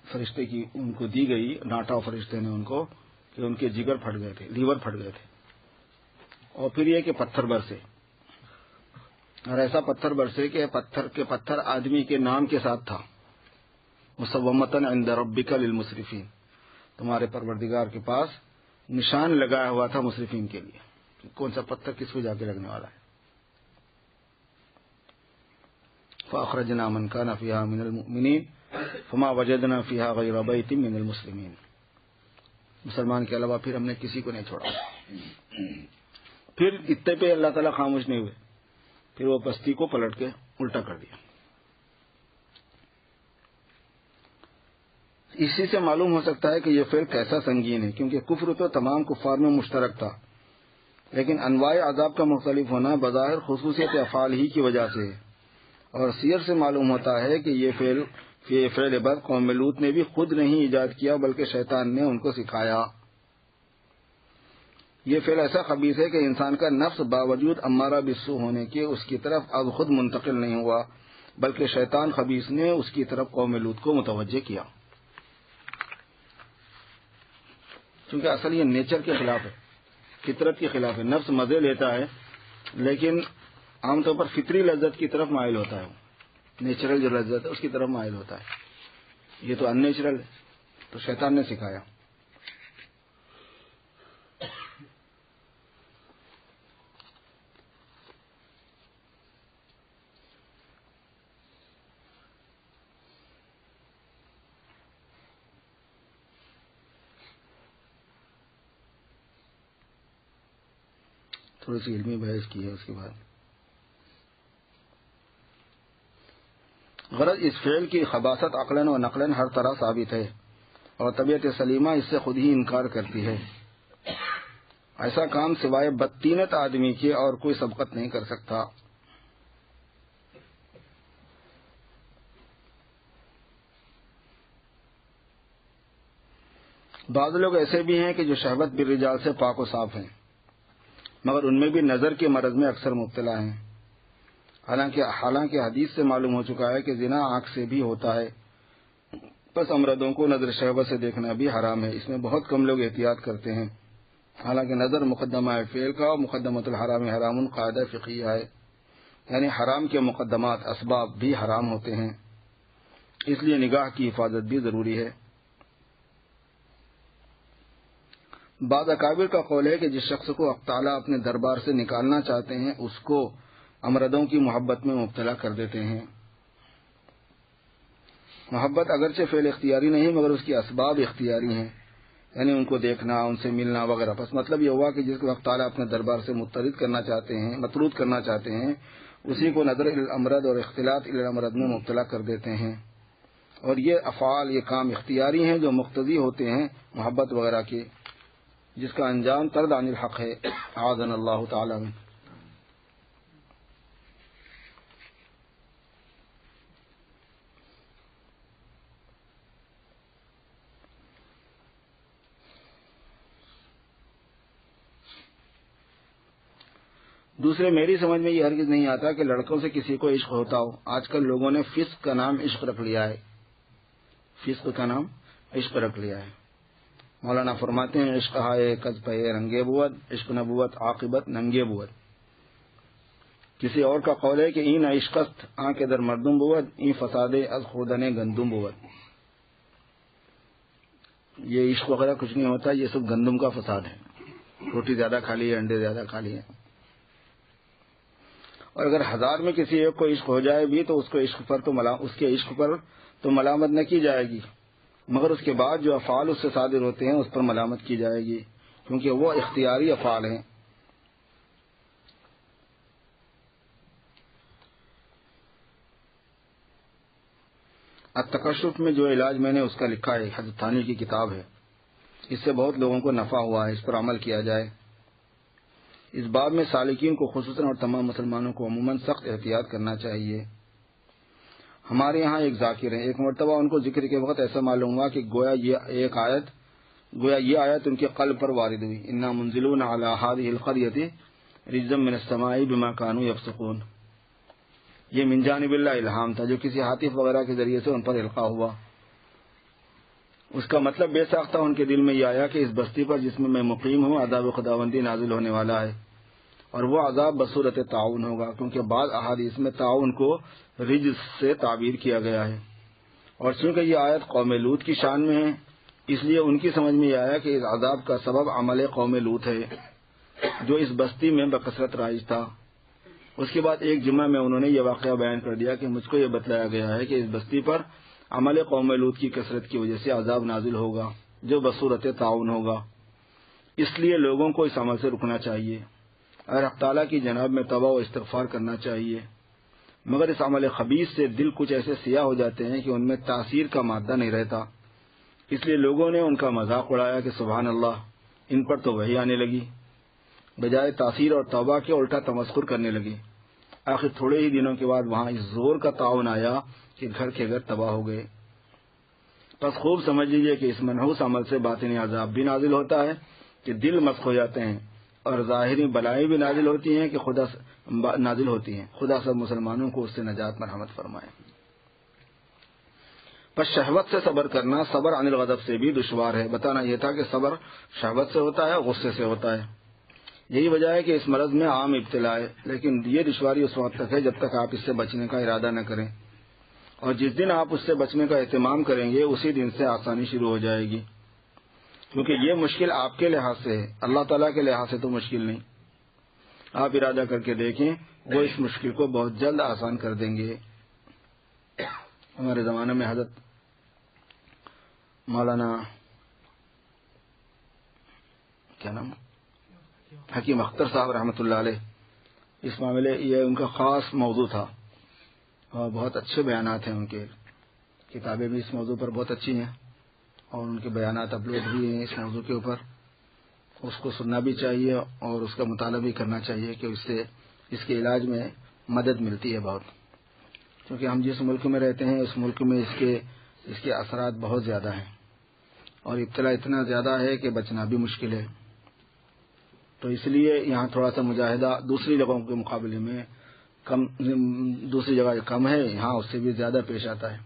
فرشتے کی ان کو دی گئی، ڈانٹا فرشتے نے ان کو کہ ان کے جگر پھٹ گئے تھے، لیور پھٹ گئے تھے. اور پھر یہ کہ پتھر برسے، اور ایسا پتھر برسے کہ پتھر آدمی کے نام کے ساتھ تھا. مسومۃ عند ربک للمسرفین، تمہارے پروردگار کے پاس نشان لگایا ہوا تھا مسرفین کے لیے کہ کون سا پتھر کس پہ جا کے لگنے والا ہے. فأخرجنا من كان فيها من المؤمنين فما وجدنا فيها غير بيت من المسلمين. مسلمان کے علاوہ پھر ہم نے کسی کو نہیں چھوڑا. پھر اتنے پہ اللہ تعالیٰ خاموش نہیں ہوئے، پھر وہ بستی کو پلٹ کے الٹا کر دیا. اسی سے معلوم ہو سکتا ہے کہ یہ فعل کیسا سنگین ہے، کیونکہ کفر تو تمام کفار میں مشترک تھا، لیکن انواع عذاب کا مختلف ہونا بظاہر خصوصیت افعال ہی کی وجہ سے ہے. اور سیر سے معلوم ہوتا ہے کہ یہ فعل بد قوم لوط نے بھی خود نہیں ایجاد کیا بلکہ شیطان نے ان کو سکھایا. یہ فعل ایسا خبیث ہے کہ انسان کا نفس باوجود امارہ بالسوء ہونے کے اس کی طرف اب خود منتقل نہیں ہوا، بلکہ شیطان خبیث نے اس کی طرف قوم لوط کو متوجہ کیا. کیونکہ اصل یہ نیچر کے خلاف ہے، فطرت کے خلاف ہے. نفس مزے لیتا ہے لیکن عام طور پر فطری لذت کی طرف مائل ہوتا ہے. نیچرل جو لذت ہے اس کی طرف مائل ہوتا ہے. یہ تو ان نیچرل ہے، تو شیطان نے سکھایا. تھوڑی سی علمی بحث کی ہے. اس کے بعد غرض اس فعل کی خباثت عقلاً و نقلاً ہر طرح ثابت ہے، اور طبیعت سلیمہ اس سے خود ہی انکار کرتی ہے. ایسا کام سوائے بدطینت آدمی کے اور کوئی سبقت نہیں کر سکتا. بعض لوگ ایسے بھی ہیں کہ جو شہوت بالرجال سے پاک و صاف ہیں، مگر ان میں بھی نظر کے مرض میں اکثر مبتلا ہیں. حالانکہ حدیث سے معلوم ہو چکا ہے کہ زنا آنکھ سے بھی ہوتا ہے، پس امردوں کو نظر شہوت سے دیکھنا بھی حرام ہے. اس میں بہت کم لوگ احتیاط کرتے ہیں. حالانکہ نظر مقدمہ فعل کا، مقدمۃ الحرام حرام قاعدہ فقہیہ ہے، یعنی حرام کے مقدمات اسباب بھی حرام ہوتے ہیں، اس لیے نگاہ کی حفاظت بھی ضروری ہے. بعض اکابر کا قول ہے کہ جس شخص کو حق تعالیٰ اپنے دربار سے نکالنا چاہتے ہیں اس کو امردوں کی محبت میں مبتلا کر دیتے ہیں. محبت اگرچہ فعل اختیاری نہیں مگر اس کی اسباب اختیاری ہیں، یعنی ان کو دیکھنا، ان سے ملنا وغیرہ. بس مطلب یہ ہوا کہ جس کو حق تعالیٰ اپنے دربار سے مطرود کرنا چاہتے ہیں اسی کو نظر الامرد اور اختلاط الامرد میں مبتلا کر دیتے ہیں. اور یہ افعال، یہ کام اختیاری ہیں جو مقتضی ہوتے ہیں محبت وغیرہ کے، جس کا انجام طرد عن الحق ہے. اعاذنا اللہ تعالی من. دوسرے میری سمجھ میں یہ ہرگز نہیں آتا کہ لڑکوں سے کسی کو عشق ہوتا ہو. آج کل لوگوں نے فسق کا نام عشق رکھ لیا ہے. فسق کا نام عشق رکھ لیا ہے. مولانا فرماتے ہیں عشق ہائے کز پہ رنگے بود، عشق نبوت عاقبت ننگے بود. کسی اور کا قول ہے کہ این عشقست آنکھ در مردم بود، این فساد از خوردن گندم بود. یہ عشق وغیرہ کچھ نہیں ہوتا، یہ سب گندم کا فساد ہے. روٹی زیادہ کھا لی ہے، انڈے زیادہ کھا لیے. اور اگر 1000 میں کسی ایک کو عشق ہو جائے بھی تو اس کے عشق پر تو ملامت نہ کی جائے گی، مگر اس کے بعد جو افعال اس سے صادر ہوتے ہیں اس پر ملامت کی جائے گی، کیونکہ وہ اختیاری افعال ہیں. التکشف میں جو علاج میں نے اس کا لکھا ہے، حضرت ثانی کی کتاب ہے. اس سے بہت لوگوں کو نفع ہوا ہے، اس پر عمل کیا جائے. اس باب میں سالکین کو خصوصاً اور تمام مسلمانوں کو عموماً سخت احتیاط کرنا چاہیے. ہمارے یہاں ایک ذاکر ہیں، ایک مرتبہ ان کو ذکر کے وقت ایسا معلوم ہوا کہ گویا یہ آیت ان کے قلب پر وارد ہوئی. انا منزلون علی هذه القرية رجزا من السماء بما كانوا يفسقون. یہ من جانب اللہ الہام تھا جو کسی حاطف وغیرہ کے ذریعے سے ان پر القاء ہوا. اس کا مطلب بے ساختہ ان کے دل میں یہ آیا کہ اس بستی پر جس میں میں مقیم ہوں عذاب خداوندی نازل ہونے والا ہے، اور وہ عذاب بصورت تعاون ہوگا، کیونکہ بعض احادیث میں تعاون کو رجز سے تعبیر کیا گیا ہے. اور چونکہ یہ آیت قوم لوط کی شان میں ہے، اس لیے ان کی سمجھ میں یہ آیا کہ اس عذاب کا سبب عمل قوم لوط ہے جو اس بستی میں بکثرت رائج تھا. اس کے بعد ایک جمعہ میں انہوں نے یہ واقعہ بیان کر دیا کہ مجھ کو یہ بتلایا گیا ہے کہ اس بستی پر عمل قوم لوط کی کثرت کی وجہ سے عذاب نازل ہوگا جو بصورت تعاون ہوگا. اس لیے لوگوں کو اس عمل سے رکنا چاہیے اور حق تعالیٰ کی جناب میں توبہ و استغفار کرنا چاہیے. مگر اس عمل خبیث سے دل کچھ ایسے سیاہ ہو جاتے ہیں کہ ان میں تاثیر کا مادہ نہیں رہتا. اس لیے لوگوں نے ان کا مذاق اڑایا کہ سبحان اللہ، ان پر تو وحی آنے لگی، بجائے تاثیر اور توبہ کے الٹا تمسخر کرنے لگے. آخر تھوڑے ہی دنوں کے بعد وہاں اس زور کا تعاون آیا کہ گھر کے گھر تباہ ہو گئے. بس خوب سمجھ لیجیے کہ اس منحوس عمل سے باطنی عذاب بھی نازل ہوتا ہے کہ دل مسخ ہو جاتے ہیں، اور ظاہری بلائیں بھی نازل ہوتی ہیں کہ خدا سب مسلمانوں کو اس سے نجات مرحمت فرمائے. پس شہوت سے صبر کرنا صبر عن الغضب سے بھی دشوار ہے. بتانا یہ تھا کہ صبر شہوت سے ہوتا ہے، غصے سے ہوتا ہے. یہی وجہ ہے کہ اس مرض میں عام ابتلا ہے، لیکن یہ دشواری اس وقت تک ہے جب تک آپ اس سے بچنے کا ارادہ نہ کریں، اور جس دن آپ اس سے بچنے کا اہتمام کریں گے اسی دن سے آسانی شروع ہو جائے گی. کیونکہ یہ مشکل آپ کے لحاظ سے ہے، اللہ تعالیٰ کے لحاظ سے تو مشکل نہیں. آپ ارادہ کر کے دیکھیں، وہ اس مشکل کو بہت جلد آسان کر دیں گے. ہمارے زمانے میں حضرت مولانا کیا نام حکیم اختر صاحب رحمۃ اللہ علیہ، اس معاملے یہ ان کا خاص موضوع تھا اور بہت اچھے بیانات ہیں. ان کے کتابیں بھی اس موضوع پر بہت اچھی ہیں اور ان کے بیانات اپلوڈ بھی ہیں اس موضوع کے اوپر. اس کو سننا بھی چاہیے اور اس کا مطالعہ بھی کرنا چاہیے کہ اس سے اس کے علاج میں مدد ملتی ہے بہت. کیونکہ ہم جس ملک میں رہتے ہیں اس ملک میں اس کے اثرات بہت زیادہ ہیں اور ابتلا اتنا زیادہ ہے کہ بچنا بھی مشکل ہے. تو اس لیے یہاں تھوڑا سا مجاہدہ دوسری جگہوں کے مقابلے میں کم، دوسری جگہ کم ہے، یہاں اس سے بھی زیادہ پیش آتا ہے.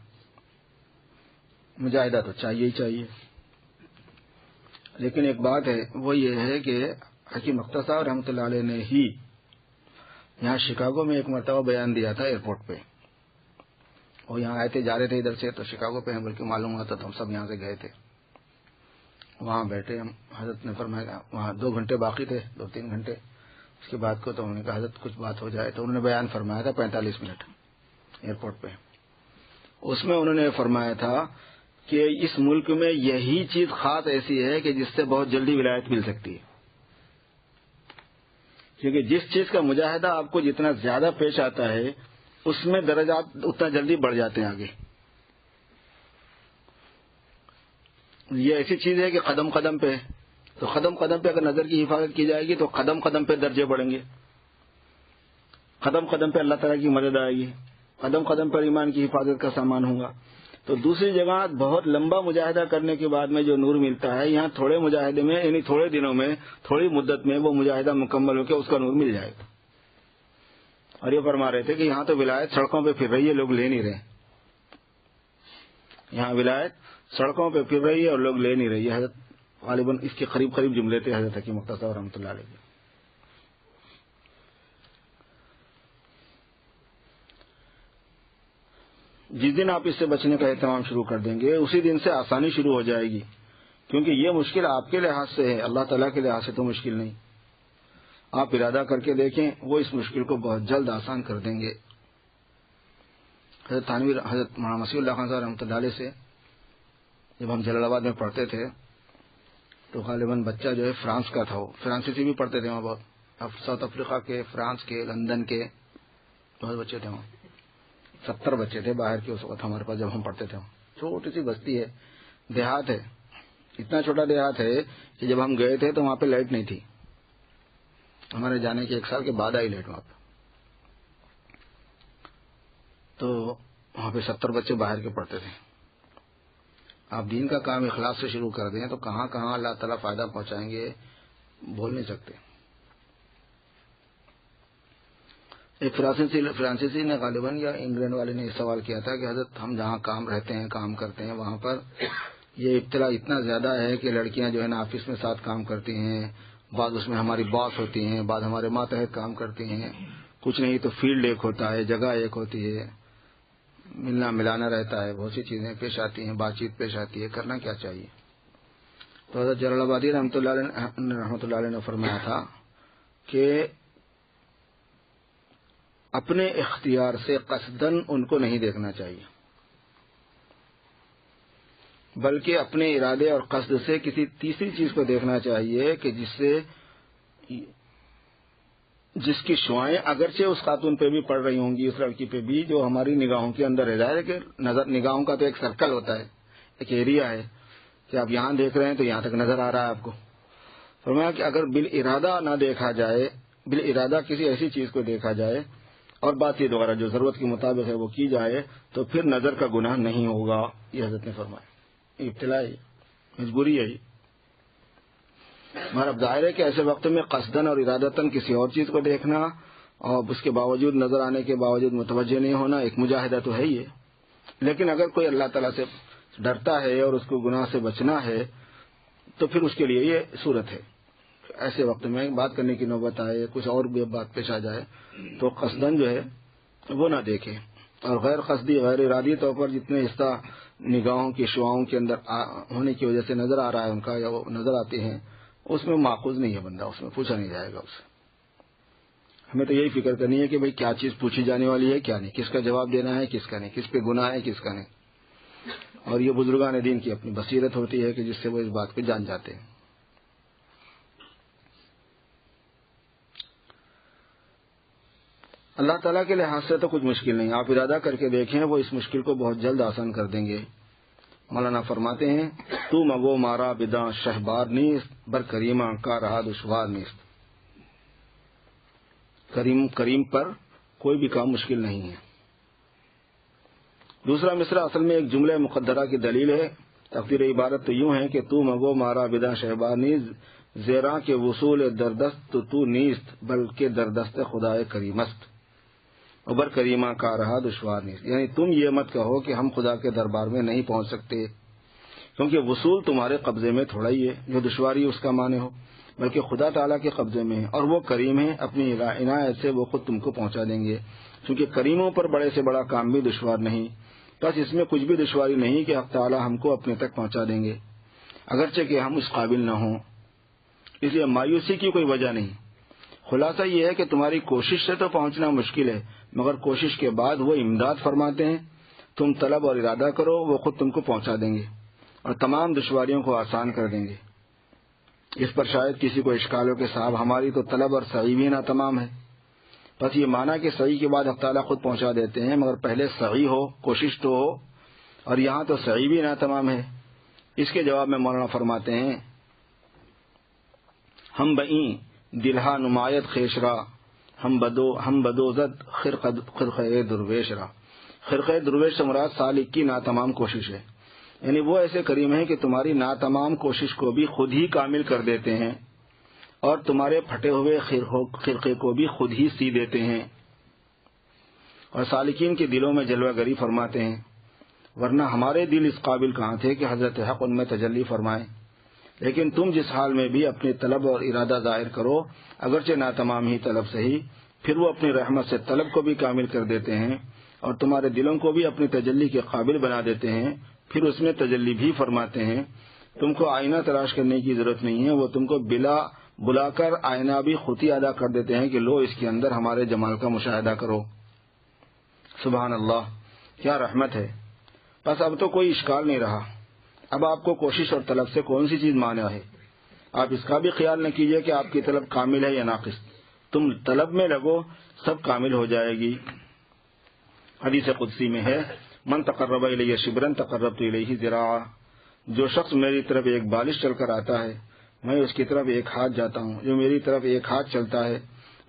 مجاہدہ تو چاہیے ہی چاہیے. لیکن ایک بات ہے، وہ یہ ہے کہ حکیم اختر صاحب رحمۃ اللہ علیہ نے ہی یہاں شکاگو میں ایک مرتبہ بیان دیا تھا ایئرپورٹ پہ. وہ یہاں آئے تھے، جا رہے تھے ادھر سے، تو شکاگو پہ بلکہ معلوم ہوا تھا تو ہم سب یہاں سے گئے تھے. وہاں بیٹھے ہم، حضرت نے فرمایا وہاں 2 گھنٹے باقی تھے، 2-3 گھنٹے اس کے بعد کو. تو انہوں نے کہا حضرت کچھ بات ہو جائے، تو انہوں نے بیان فرمایا تھا 45 منٹ ایئرپورٹ پہ. اس میں انہوں نے فرمایا تھا کہ اس ملک میں یہی چیز خاص ایسی ہے کہ جس سے بہت جلدی ولایت مل سکتی ہے. کیونکہ جس چیز کا مجاہدہ آپ کو جتنا زیادہ پیش آتا ہے اس میں درجات اتنا جلدی بڑھ جاتے ہیں آگے. یہ ایسی چیز ہے کہ قدم قدم پہ، تو قدم قدم پہ اگر نظر کی حفاظت کی جائے گی تو قدم قدم پہ درجے بڑھیں گے، قدم قدم پہ اللہ تعالیٰ کی مدد آئے گی، قدم قدم پر ایمان کی حفاظت کا سامان ہوگا. تو دوسری جگہ بہت لمبا مجاہدہ کرنے کے بعد میں جو نور ملتا ہے، یہاں تھوڑے مجاہدے میں، یعنی تھوڑے دنوں میں، تھوڑی مدت میں وہ مجاہدہ مکمل ہو کے اس کا نور مل جائے گا. اور یہ فرما رہے تھے کہ یہاں تو ولایت سڑکوں پہ پھر رہی ہے، لوگ لے نہیں رہے. یہاں ولایت سڑکوں پہ پھر رہی ہے اور لوگ لے نہیں رہی ہے. حضرت غالباً اس کے قریب قریب جملے تھے حضرت حکیم مختصر رحمۃ اللہ علیہ. جس دن آپ اس سے بچنے کا اہتمام شروع کر دیں گے اسی دن سے آسانی شروع ہو جائے گی، کیونکہ یہ مشکل آپ کے لحاظ سے ہے، اللہ تعالیٰ کے لحاظ سے تو مشکل نہیں. آپ ارادہ کر کے دیکھیں، وہ اس مشکل کو بہت جلد آسان کر دیں گے. حضرت تھانوی حضرت مولانا مسیح اللہ خان صاحب رحمۃ اللہ علیہ سے جب ہم جلال آباد میں پڑھتے تھے تو غالباً بچہ جو ہے فرانس کا تھا، وہ فرانسیسی بھی پڑھتے تھے وہاں بہت، ساؤتھ افریقہ کے، فرانس کے، لندن کے بہت بچے تھے وہاں. 70 بچے تھے باہر کے اس وقت ہمارے پاس جب ہم پڑھتے تھے. چھوٹی سی بستی ہے، دیہات ہے، اتنا چھوٹا دیہات ہے کہ جب ہم گئے تھے تو وہاں پہ لائٹ نہیں تھی. ہمارے جانے کے 1 سال کے بعد آئی لائٹ وہاں پہ. تو وہاں پہ 70 بچے باہر کے پڑھتے تھے. آپ دین کا کام اخلاص سے شروع کر دیں تو کہاں کہاں اللہ تعالیٰ فائدہ پہنچائیں گے بول نہیں سکتے. ایک فرانسیسی نے غالباً یا انگلینڈ والے نے یہ سوال کیا تھا کہ حضرت ہم جہاں کام رہتے ہیں کام کرتے ہیں وہاں پر یہ ابتلا اتنا زیادہ ہے کہ لڑکیاں جو ہے نا آفس میں ساتھ کام کرتی ہیں، بعض اس میں ہماری باس ہوتی ہیں، بعض ہمارے ماتحت کام کرتی ہیں، کچھ نہیں تو فیلڈ ایک ہوتا ہے، جگہ ایک ہوتی ہے، ملنا ملانا رہتا ہے، بہت سی چیزیں پیش آتی ہیں، بات چیت پیش آتی ہے، کرنا کیا چاہیے. تو حضرت جلال آبادی رحمۃ اللہ علیہ نے فرمایا تھا کہ اپنے اختیار سے قصدن ان کو نہیں دیکھنا چاہیے، بلکہ اپنے ارادے اور قصد سے کسی تیسری چیز کو دیکھنا چاہیے کہ جس کی شعائیں اگرچہ اس خاتون پہ بھی پڑ رہی ہوں گی، اس لڑکی پہ بھی، جو ہماری نگاہوں کے اندر ہے. ظاہر ہے کہ نگاہوں کا تو ایک سرکل ہوتا ہے، ایک ایریا ہے کہ آپ یہاں دیکھ رہے ہیں تو یہاں تک نظر آ رہا ہے آپ کو. فرمایا کہ اگر بالارادہ نہ دیکھا جائے، بالارادہ کسی ایسی چیز کو دیکھا جائے اور بات چیت وغیرہ جو ضرورت کے مطابق ہے وہ کی جائے تو پھر نظر کا گناہ نہیں ہوگا. یہ حضرت نے فرمایا. ابتلا ہے، مجبوری ہے. مگر اب ظاہر ہے کہ ایسے وقت میں قصدن اور ارادتاً کسی اور چیز کو دیکھنا اور اس کے باوجود نظر آنے کے باوجود متوجہ نہیں ہونا ایک مجاہدہ تو ہے ہی ہے. لیکن اگر کوئی اللہ تعالیٰ سے ڈرتا ہے اور اس کو گناہ سے بچنا ہے تو پھر اس کے لیے یہ صورت ہے. ایسے وقت میں بات کرنے کی نوبت آئے، کچھ اور بھی بات پیش آ جائے تو قصدن جو ہے وہ نہ دیکھے، اور غیر قصدی غیر ارادی طور پر جتنے حصہ نگاہوں کی شعاؤں کے اندر ہونے کی وجہ سے نظر آ رہا ہے ان کا یا وہ نظر آتے ہیں اس میں ماخوذ نہیں ہے بندہ، اس میں پوچھا نہیں جائے گا اسے. ہمیں تو یہی فکر کرنی ہے کہ بھئی کیا چیز پوچھی جانے والی ہے کیا نہیں، کس کا جواب دینا ہے کس کا نہیں، کس پہ گناہ ہے کس کا نہیں. اور یہ بزرگان دین کی اپنی بصیرت ہوتی ہے کہ جس سے وہ اس بات کو جان جاتے ہیں. اللہ تعالیٰ کے لحاظ سے تو کچھ مشکل نہیں، آپ ارادہ کر کے دیکھیں وہ اس مشکل کو بہت جلد آسان کر دیں گے. مولانا فرماتے ہیں تو مگو مارا بدا شہبار نیست بر کریمہ کا رہا دشوار نیست. کریم پر کوئی بھی کام مشکل نہیں ہے. دوسرا مصرع اصل میں ایک جملہ مقدرہ کی دلیل ہے. تقدیر عبارت تو یوں ہے کہ تو مگو مارا بدا شہبار نیست زیراں کے وصول دردست تو نیست بلکہ دردست خدائے کریمست ابر کریمہ کا رہا دشوار نیست. یعنی تم یہ مت کہو کہ ہم خدا کے دربار میں نہیں پہنچ سکتے، کیونکہ وصول تمہارے قبضے میں تھوڑا ہی ہے جو دشواری اس کا معنی ہو، بلکہ خدا تعالیٰ کے قبضے میں ہے اور وہ کریم ہے، اپنی عنایت سے وہ خود تم کو پہنچا دیں گے. کیونکہ کریموں پر بڑے سے بڑا کام بھی دشوار نہیں، بس اس میں کچھ بھی دشواری نہیں کہ حق تعالیٰ ہم کو اپنے تک پہنچا دیں گے اگرچہ کہ ہم اس قابل نہ ہوں. اس لیے مایوسی کی کوئی وجہ نہیں. خلاصہ یہ ہے کہ تمہاری کوشش سے تو پہنچنا مشکل ہے، مگر کوشش کے بعد وہ امداد فرماتے ہیں. تم طلب اور ارادہ کرو، وہ خود تم کو پہنچا دیں گے اور تمام دشواریوں کو آسان کر دیں گے. اس پر شاید کسی کو اشکال ہو کہ صاحب ہماری تو طلب اور سعی بھی نہ تمام ہے. بس یہ مانا کہ سعی کے بعد اللہ تعالیٰ خود پہنچا دیتے ہیں، مگر پہلے سعی ہو، کوشش تو ہو، اور یہاں تو سعی بھی نہ تمام ہے. اس کے جواب میں مولانا فرماتے ہیں ہم بئیں دلہا نمایت خیشرا ہم بدوزد خرقہ درویش را. خرقہ درویش سے مراد سالک کی ناتمام کوشش ہے. یعنی وہ ایسے کریم ہیں کہ تمہاری ناتمام کوشش کو بھی خود ہی کامل کر دیتے ہیں اور تمہارے پھٹے ہوئے خرقے کو بھی خود ہی سی دیتے ہیں. اور سالکین کے دلوں میں جلوہ گری فرماتے ہیں، ورنہ ہمارے دل اس قابل کہاں تھے کہ حضرت حق ان میں تجلی فرمائے۔ لیکن تم جس حال میں بھی اپنے طلب اور ارادہ ظاہر کرو، اگرچہ ناتمام ہی طلب صحیح، پھر وہ اپنی رحمت سے طلب کو بھی کامل کر دیتے ہیں اور تمہارے دلوں کو بھی اپنی تجلی کے قابل بنا دیتے ہیں، پھر اس میں تجلی بھی فرماتے ہیں۔ تم کو آئینہ تلاش کرنے کی ضرورت نہیں ہے، وہ تم کو بلا کر آئینہ بھی خود ہی ادا کر دیتے ہیں کہ لو اس کے اندر ہمارے جمال کا مشاہدہ کرو۔ سبحان اللہ، کیا رحمت ہے۔ بس اب تو کوئی اشکال نہیں رہا، اب آپ کو کوشش اور طلب سے کون سی چیز مانع ہے۔ آپ اس کا بھی خیال نہ کیجیے کہ آپ کی طلب کامل ہے یا ناقص، تم طلب میں لگو، سب کامل ہو جائے گی۔ حدیث قدسی میں ہے، من تقرب الی شبرا تقربت الیہ ذراعا، جو شخص میری طرف ایک بالش چل کر آتا ہے میں اس کی طرف ایک ہاتھ جاتا ہوں، جو میری طرف ایک ہاتھ چلتا ہے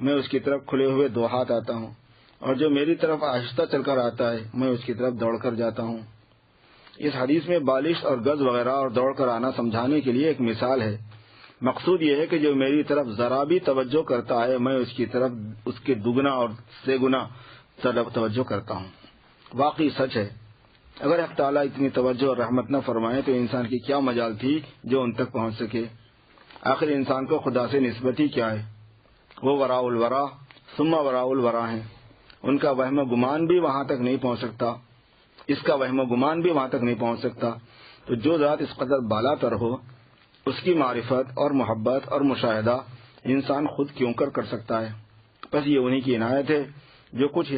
میں اس کی طرف کھلے ہوئے 2 ہاتھ آتا ہوں، اور جو میری طرف آہستہ چل کر آتا ہے میں اس کی طرف دوڑ کر جاتا ہوں۔ اس حدیث میں بالش اور گز وغیرہ اور دوڑ کر آنا سمجھانے کے لیے ایک مثال ہے۔ مقصود یہ ہے کہ جو میری طرف ذرا بھی توجہ کرتا ہے میں اس کی طرف اس کے دگنا اور 3 گنا توجہ کرتا ہوں۔ واقعی سچ ہے، اگر حق تعالیٰ اتنی توجہ اور رحمت نہ فرمائے تو انسان کی کیا مجال تھی جو ان تک پہنچ سکے۔ آخر انسان کو خدا سے نسبت ہی کیا ہے، وہ وراء الورا ثم وراء الورا ہیں، ان کا وہم و گمان بھی وہاں تک نہیں پہنچ سکتا، اس کا وہم و گمان بھی وہاں تک نہیں پہنچ سکتا۔ تو جو ذات اس قدر بالا تر ہو، اس کی معرفت اور محبت اور مشاہدہ انسان خود کیوں کر سکتا ہے؟ بس یہ انہی کی عنایت ہے جو کچھ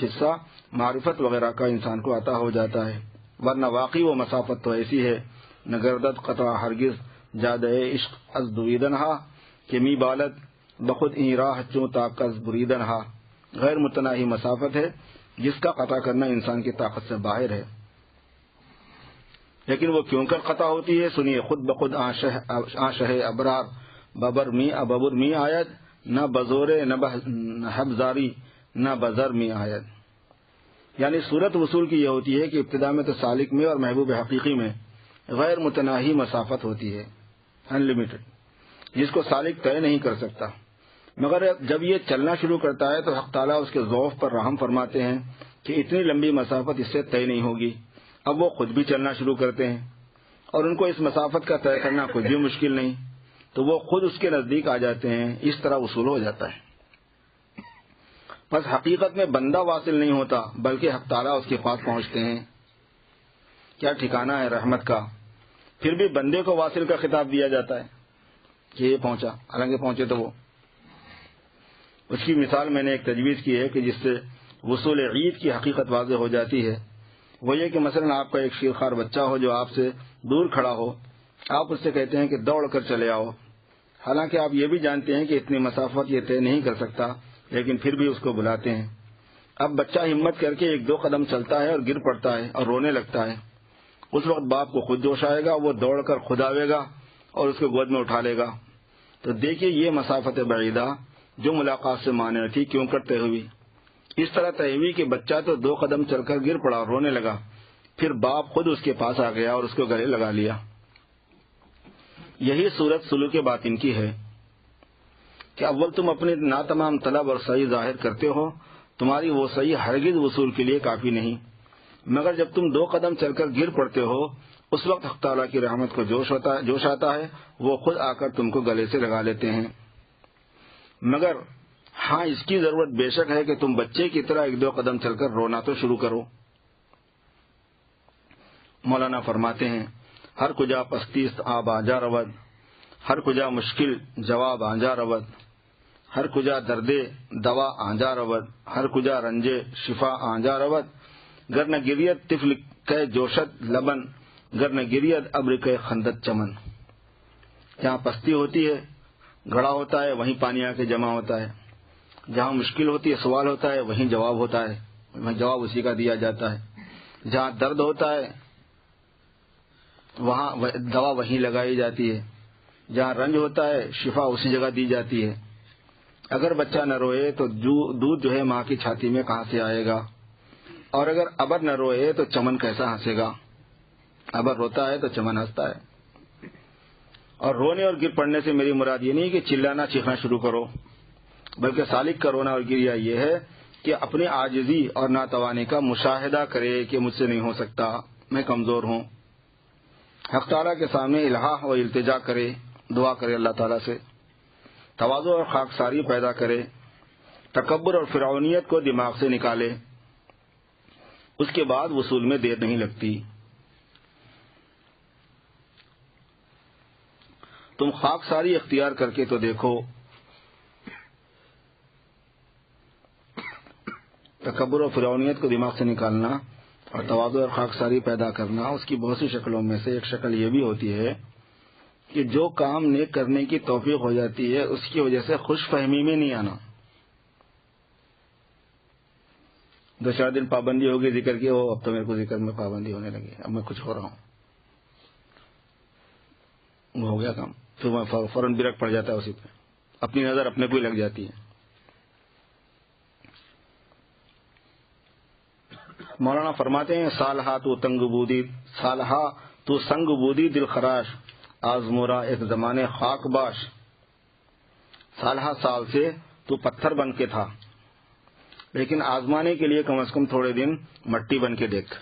حصہ معرفت وغیرہ کا انسان کو عطا ہو جاتا ہے، ورنہ واقعی وہ مسافت تو ایسی ہے، نہ گردد قطع ہرگز جادہ عشق از دویدنہا کہ می بالت بخود این راہ چوں تاکز بریدنہا، غیر متناہی مسافت ہے جس کا قطع کرنا انسان کی طاقت سے باہر ہے۔ لیکن وہ کیوں کر قطع ہوتی ہے؟ سنیے، خود بخود آشہ ابرار ببر می آید، نہ بزور نہ حبزاری نہ بزر می آید۔ یعنی صورت وصول کی یہ ہوتی ہے کہ ابتدا میں تو سالک میں اور محبوب حقیقی میں غیر متناہی مسافت ہوتی ہے، ان لمیٹڈ، جس کو سالک طے نہیں کر سکتا، مگر جب یہ چلنا شروع کرتا ہے تو حق تعالیٰ اس کے ذوف پر رحم فرماتے ہیں کہ اتنی لمبی مسافت اس سے طے نہیں ہوگی۔ اب وہ خود بھی چلنا شروع کرتے ہیں اور ان کو اس مسافت کا طے کرنا کچھ بھی مشکل نہیں، تو وہ خود اس کے نزدیک آ جاتے ہیں، اس طرح وصول ہو جاتا ہے۔ بس حقیقت میں بندہ واصل نہیں ہوتا بلکہ حق تعالیٰ اس کے پاس پہنچتے ہیں۔ کیا ٹھکانہ ہے رحمت کا، پھر بھی بندے کو واصل کا خطاب دیا جاتا ہے کہ یہ پہنچا، حالانکہ پہنچے تو وہ۔ اس کی مثال میں نے ایک تجویز کی ہے کہ جس سے وصول عید کی حقیقت واضح ہو جاتی ہے، وہ یہ کہ مثلا آپ کا ایک شیرخوار بچہ ہو جو آپ سے دور کھڑا ہو، آپ اس سے کہتے ہیں کہ دوڑ کر چلے آؤ، حالانکہ آپ یہ بھی جانتے ہیں کہ اتنی مسافت یہ طے نہیں کر سکتا، لیکن پھر بھی اس کو بلاتے ہیں۔ اب بچہ ہمت کر کے 1-2 قدم چلتا ہے اور گر پڑتا ہے اور رونے لگتا ہے، اس وقت باپ کو خود جوش آئے گا، وہ دوڑ کر خود آئے گا اور اس کو گود میں اٹھا لے گا۔ تو دیکھیے یہ مسافت بعیدہ جو ملاقات سے مانع تھی کیوں کرتے ہوئی، اس طرح طے ہوئی کہ بچہ تو 2 قدم چل کر گر پڑا اور رونے لگا، پھر باپ خود اس کے پاس آ گیا اور اس کو گلے لگا لیا۔ یہی صورت سلوک باطن کی ہے کہ اول تم اپنے ناتمام طلب اور صحیح ظاہر کرتے ہو، تمہاری وہ صحیح ہرگز وصول کے لیے کافی نہیں، مگر جب تم 2 قدم چل کر گر پڑتے ہو اس وقت حق تعالیٰ کی رحمت کو جوش آتا ہے، وہ خود آ کر تم کو گلے سے لگا لیتے ہیں۔ مگر ہاں اس کی ضرورت بے شک ہے کہ تم بچے کی طرح 1-2 قدم چل کر رونا تو شروع کرو۔ مولانا فرماتے ہیں، ہر کجا پستیست آب آجا رود، ہر کجا مشکل جواب آنجا رود، ہر کجا دردے دوا آنجا رود، ہر کجا رنجے شفا آنجا رود، گر نہ گریت طفل کہ جوشت لبن، گر نہ گریت ابر کہ خندت چمن۔ جہاں پستی ہوتی ہے گڑھا ہوتا ہے وہیں پانی آ کے جمع ہوتا ہے، جہاں مشکل ہوتی ہے سوال ہوتا ہے وہیں جواب ہوتا ہے، وہیں جواب اسی کا دیا جاتا ہے، جہاں درد ہوتا ہے وہاں دوا وہیں لگائی جاتی ہے، جہاں رنج ہوتا ہے شفا اسی جگہ دی جاتی ہے۔ اگر بچہ نہ روئے تو دودھ جو ہے ماں کی چھاتی میں کہاں سے آئے گا، اور اگر ابر نہ روئے تو چمن کیسا ہنسے گا؟ ابر روتا ہے تو چمن ہنستا ہے۔ اور رونے اور گر پڑنے سے میری مراد یہ نہیں کہ چلانا چیخنا شروع کرو، بلکہ سالک کا رونا اور گریا یہ ہے کہ اپنی عاجزی اور ناتوانی کا مشاہدہ کرے کہ مجھ سے نہیں ہو سکتا، میں کمزور ہوں. حق تعالیٰ کے سامنے الحاح و التجا کرے، دعا کرے اللہ تعالیٰ سے. تواضع اور خاکساری پیدا کرے. تکبر اور فرعونیت کو دماغ سے نکالے. اس کے بعد وصول میں دیر نہیں لگتی. تم خاکساری اختیار کر کے تو دیکھو. تکبر اور فرعونیت کو دماغ سے نکالنا اور تواضع اور خاکساری پیدا کرنا، اس کی بہت سی شکلوں میں سے ایک شکل یہ بھی ہوتی ہے کہ جو کام نیک کرنے کی توفیق ہو جاتی ہے اس کی وجہ سے خوش فہمی میں نہیں آنا. 2-4 دن پابندی ہوگی ذکر کی، اب تو میرے کو ذکر میں پابندی ہونے لگی، اب میں کچھ ہو رہا ہوں، وہ ہو گیا کام. پھر میں فوراً برک پڑ جاتا ہے اسی پہ، اپنی نظر اپنے کو ہی لگ جاتی ہے. مولانا فرماتے ہیں سالہا تو سنگ بودی دل خراش، آزمورا ایک زمانے خاک باش. سالہا سال سے تو پتھر بن کے تھا، لیکن آزمانے کے لیے کم از کم تھوڑے دن مٹی بن کے دیکھ.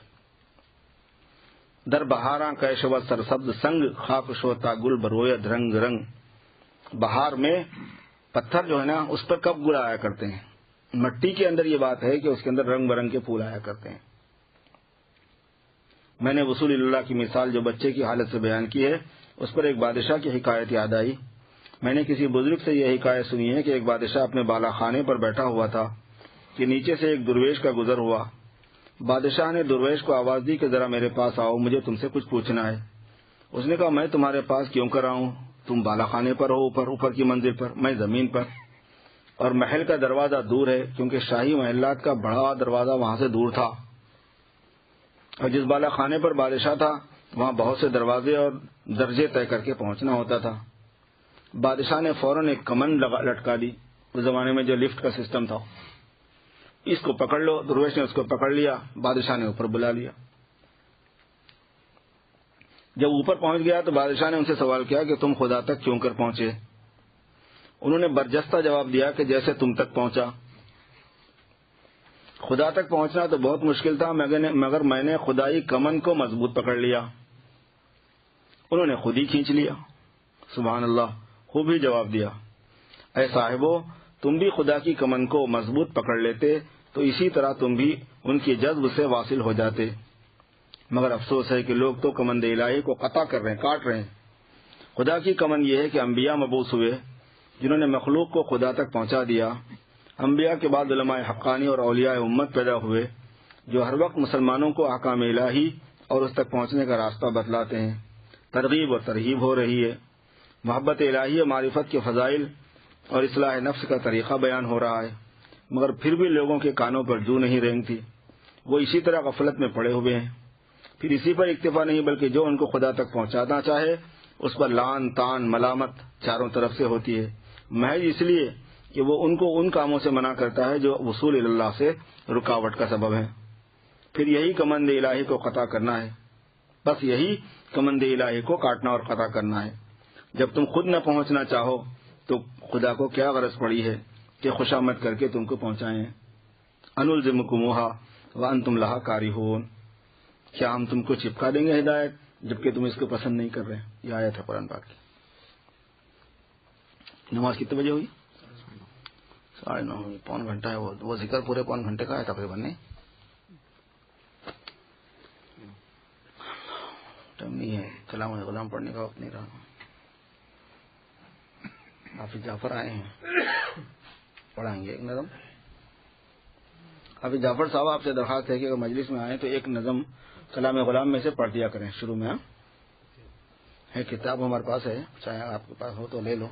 در بہاراں کیشو سرسبز سنگ خاک شوتا گل بروید رنگ رنگ. بہار میں پتھر جو ہے نا اس پر کب گل آیا کرتے ہیں، مٹی کے اندر یہ بات ہے کہ اس کے اندر رنگ برنگ کے پھول آیا کرتے ہیں. میں نے وصول اللہ کی مثال جو بچے کی حالت سے بیان کی ہے اس پر ایک بادشاہ کی حکایت یاد آئی. میں نے کسی بزرگ سے یہ حکایت سنی ہے کہ ایک بادشاہ اپنے بالا خانے پر بیٹھا ہوا تھا کہ نیچے سے ایک درویش کا گزر ہوا. بادشاہ نے درویش کو آواز دی کہ ذرا میرے پاس آؤ، مجھے تم سے کچھ پوچھنا ہے. اس نے کہا میں تمہارے پاس کیوں کر آؤں، تم بالا خانے پر ہو، اوپر کی منزل پر، میں زمین پر، اور محل کا دروازہ دور ہے کیونکہ شاہی محلات کا بڑا دروازہ وہاں سے دور تھا، اور جس بالا خانے پر بادشاہ تھا وہاں بہت سے دروازے اور درجے طے کر کے پہنچنا ہوتا تھا. بادشاہ نے فوراً ایک کمن لٹکا دی. اس زمانے میں جو لفٹ کا سسٹم تھا، اس کو پکڑ لو. درویش نے اس کو پکڑ لیا، بادشاہ نے اوپر بلا لیا. جب اوپر پہنچ گیا تو بادشاہ نے ان سے سوال کیا کہ تم خدا تک کیوں کر پہنچے؟ انہوں نے برجستہ جواب دیا کہ جیسے تم تک پہنچا. خدا تک پہنچنا تو بہت مشکل تھا، مگر میں نے خدائی کمن کو مضبوط پکڑ لیا. انہوں نے خود ہی کھینچ لیا. سبحان اللہ، خوب ہی جواب دیا. اے صاحبو، تم بھی خدا کی کمن کو مضبوط پکڑ لیتے تو اسی طرح تم بھی ان کی جذب سے واصل ہو جاتے. مگر افسوس ہے کہ لوگ تو کمند الہی کو قطع کر رہے ہیں، کاٹ رہے ہیں. خدا کی کمن یہ ہے کہ انبیاء مبعوث ہوئے جنہوں نے مخلوق کو خدا تک پہنچا دیا. انبیاء کے بعد علماء حقانی اور اولیاء امت پیدا ہوئے جو ہر وقت مسلمانوں کو احکام الہی اور اس تک پہنچنے کا راستہ بتلاتے ہیں. ترغیب اور ترہیب ہو رہی ہے. محبت الہی اور معرفت کے فضائل اور اصلاح نفس کا طریقہ بیان ہو رہا ہے، مگر پھر بھی لوگوں کے کانوں پر جو نہیں رینگتی. وہ اسی طرح غفلت میں پڑے ہوئے ہیں. پھر اسی پر اکتفا نہیں بلکہ جو ان کو خدا تک پہنچانا چاہے اس پر لعن طعن ملامت چاروں طرف سے ہوتی ہے، محض اس لیے کہ وہ ان کو ان کاموں سے منع کرتا ہے جو وصول اللہ سے رکاوٹ کا سبب ہے. پھر یہی کمند الہی کو قطع کرنا ہے، بس یہی کمند الہی کو کاٹنا اور قطع کرنا ہے. جب تم خود نہ پہنچنا چاہو تو خدا کو کیا غرض پڑی ہے کہ خوشامد کر کے تم کو پہنچائیں. انلزمکموہا وانتم لہا کارہون. کیا ہم تم کو چپکا دیں گے ہدایت جبکہ تم اس کو پسند نہیں کر رہے؟ یہ آیت ہے قرآن پاک کی. نماز کتنے بجے ہوئی؟ 9:30. پون گھنٹہ ہے. وہ ذکر پورے پون گھنٹے کا ہے تقریباً. نہیں ٹائم نہیں ہے. کلام غلام پڑھنے کا وقت نہیں رہا. حافظ جعفر آئے ہیں، پڑھائیں گے ایک نظم. حافظ جعفر صاحب آپ سے درخواست ہے کہ اگر مجلس میں آئیں تو ایک نظم کلام غلام میں سے پڑھ دیا کریں شروع میں. ہے کتاب ہمارے پاس ہے، چاہے آپ کے پاس ہو تو لے لو.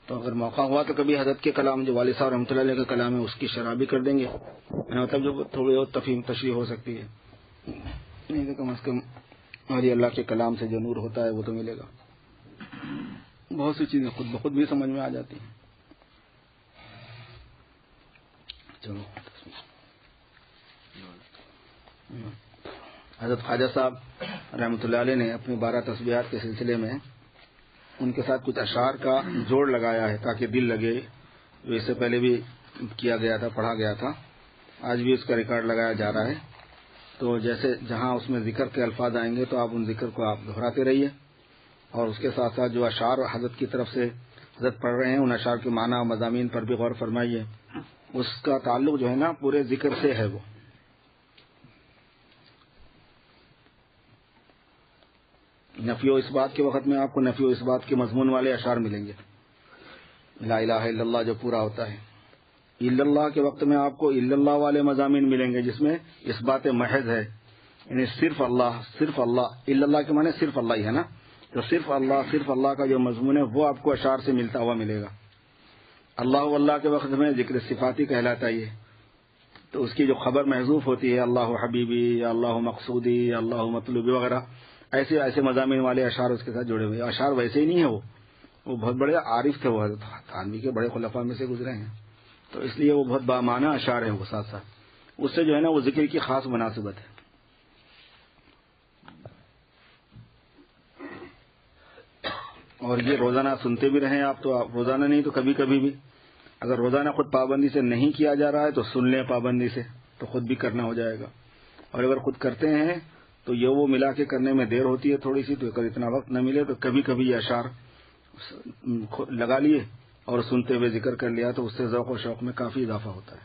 تو اگر موقع ہوا تو کبھی حضرت کے کلام جو والد صاحب رحمۃ اللہ علیہ کا کلام ہے اس کی شرح بھی کر دیں گے، مطلب جو تھوڑی بہت تفہیم تشریح ہو سکتی ہے. نہیں تو کم از کم ہماری اللہ کے کلام سے جو نور ہوتا ہے وہ تو ملے گا. بہت سی چیزیں خود بخود بھی سمجھ میں آ جاتی ہیں. چلو حضرت خواجہ صاحب رحمۃ اللہ علیہ نے اپنی 12 تسبیحات کے سلسلے میں ان کے ساتھ کچھ اشعار کا جوڑ لگایا ہے تاکہ دل لگے، جو اس سے پہلے بھی کیا گیا تھا، پڑھا گیا تھا. آج بھی اس کا ریکارڈ لگایا جا رہا ہے. تو جیسے جہاں اس میں ذکر کے الفاظ آئیں گے تو آپ ان ذکر کو آپ دہراتے رہیے، اور اس کے ساتھ ساتھ جو اشعار حضرت کی طرف سے حضرت پڑھ رہے ہیں ان اشعار کے معنی اور مضامین پر بھی غور فرمائیے. اس کا تعلق جو ہے نا پورے ذکر سے ہے. وہ نفی و اس بات کے وقت میں آپ کو نفی و اس بات کے مضمون والے اشعار ملیں گے. لا الہ الا اللہ جو پورا ہوتا ہے، الا اللہ کے وقت میں آپ کو الا اللہ والے مضامین ملیں گے جس میں اس بات محض ہے، یعنی صرف اللہ. صرف اللہ، الا اللہ کے معنی صرف اللہ ہی ہے نا. تو صرف اللہ کا جو مضمون ہے وہ آپ کو اشعار سے ملتا ہوا ملے گا. اللہ کے وقت میں ذکر صفاتی کہلاتا ہے. تو اس کی جو خبر محذوف ہوتی ہے، اللہ حبیبی یا اللہ مقصودی یا اللہ مطلوبی وغیرہ، ایسے مضامین والے اشعار اس کے ساتھ جڑے ہوئے. اشعار ویسے ہی نہیں ہے، وہ بہت بڑے عارف تھے، وہ حضرت تھانوی کے بڑے خلفاء میں سے گزرے ہیں. تو اس لیے وہ بہت بامعنی اشعار ہیں. وہ ساتھ ساتھ اس سے جو ہے نا وہ ذکر کی خاص مناسبت ہے. اور یہ روزانہ سنتے بھی رہیں آپ. تو آپ روزانہ نہیں تو کبھی کبھی بھی، اگر روزانہ خود پابندی سے نہیں کیا جا رہا ہے تو سن لیں پابندی سے، تو خود بھی کرنا ہو جائے گا. اور اگر خود کرتے ہیں تو یہ وہ ملا کے کرنے میں دیر ہوتی ہے تھوڑی سی، تو اگر اتنا وقت نہ ملے تو کبھی کبھی یہ اشعار لگا لیے اور سنتے ہوئے ذکر کر لیا، تو اس سے ذوق و شوق میں کافی اضافہ ہوتا ہے.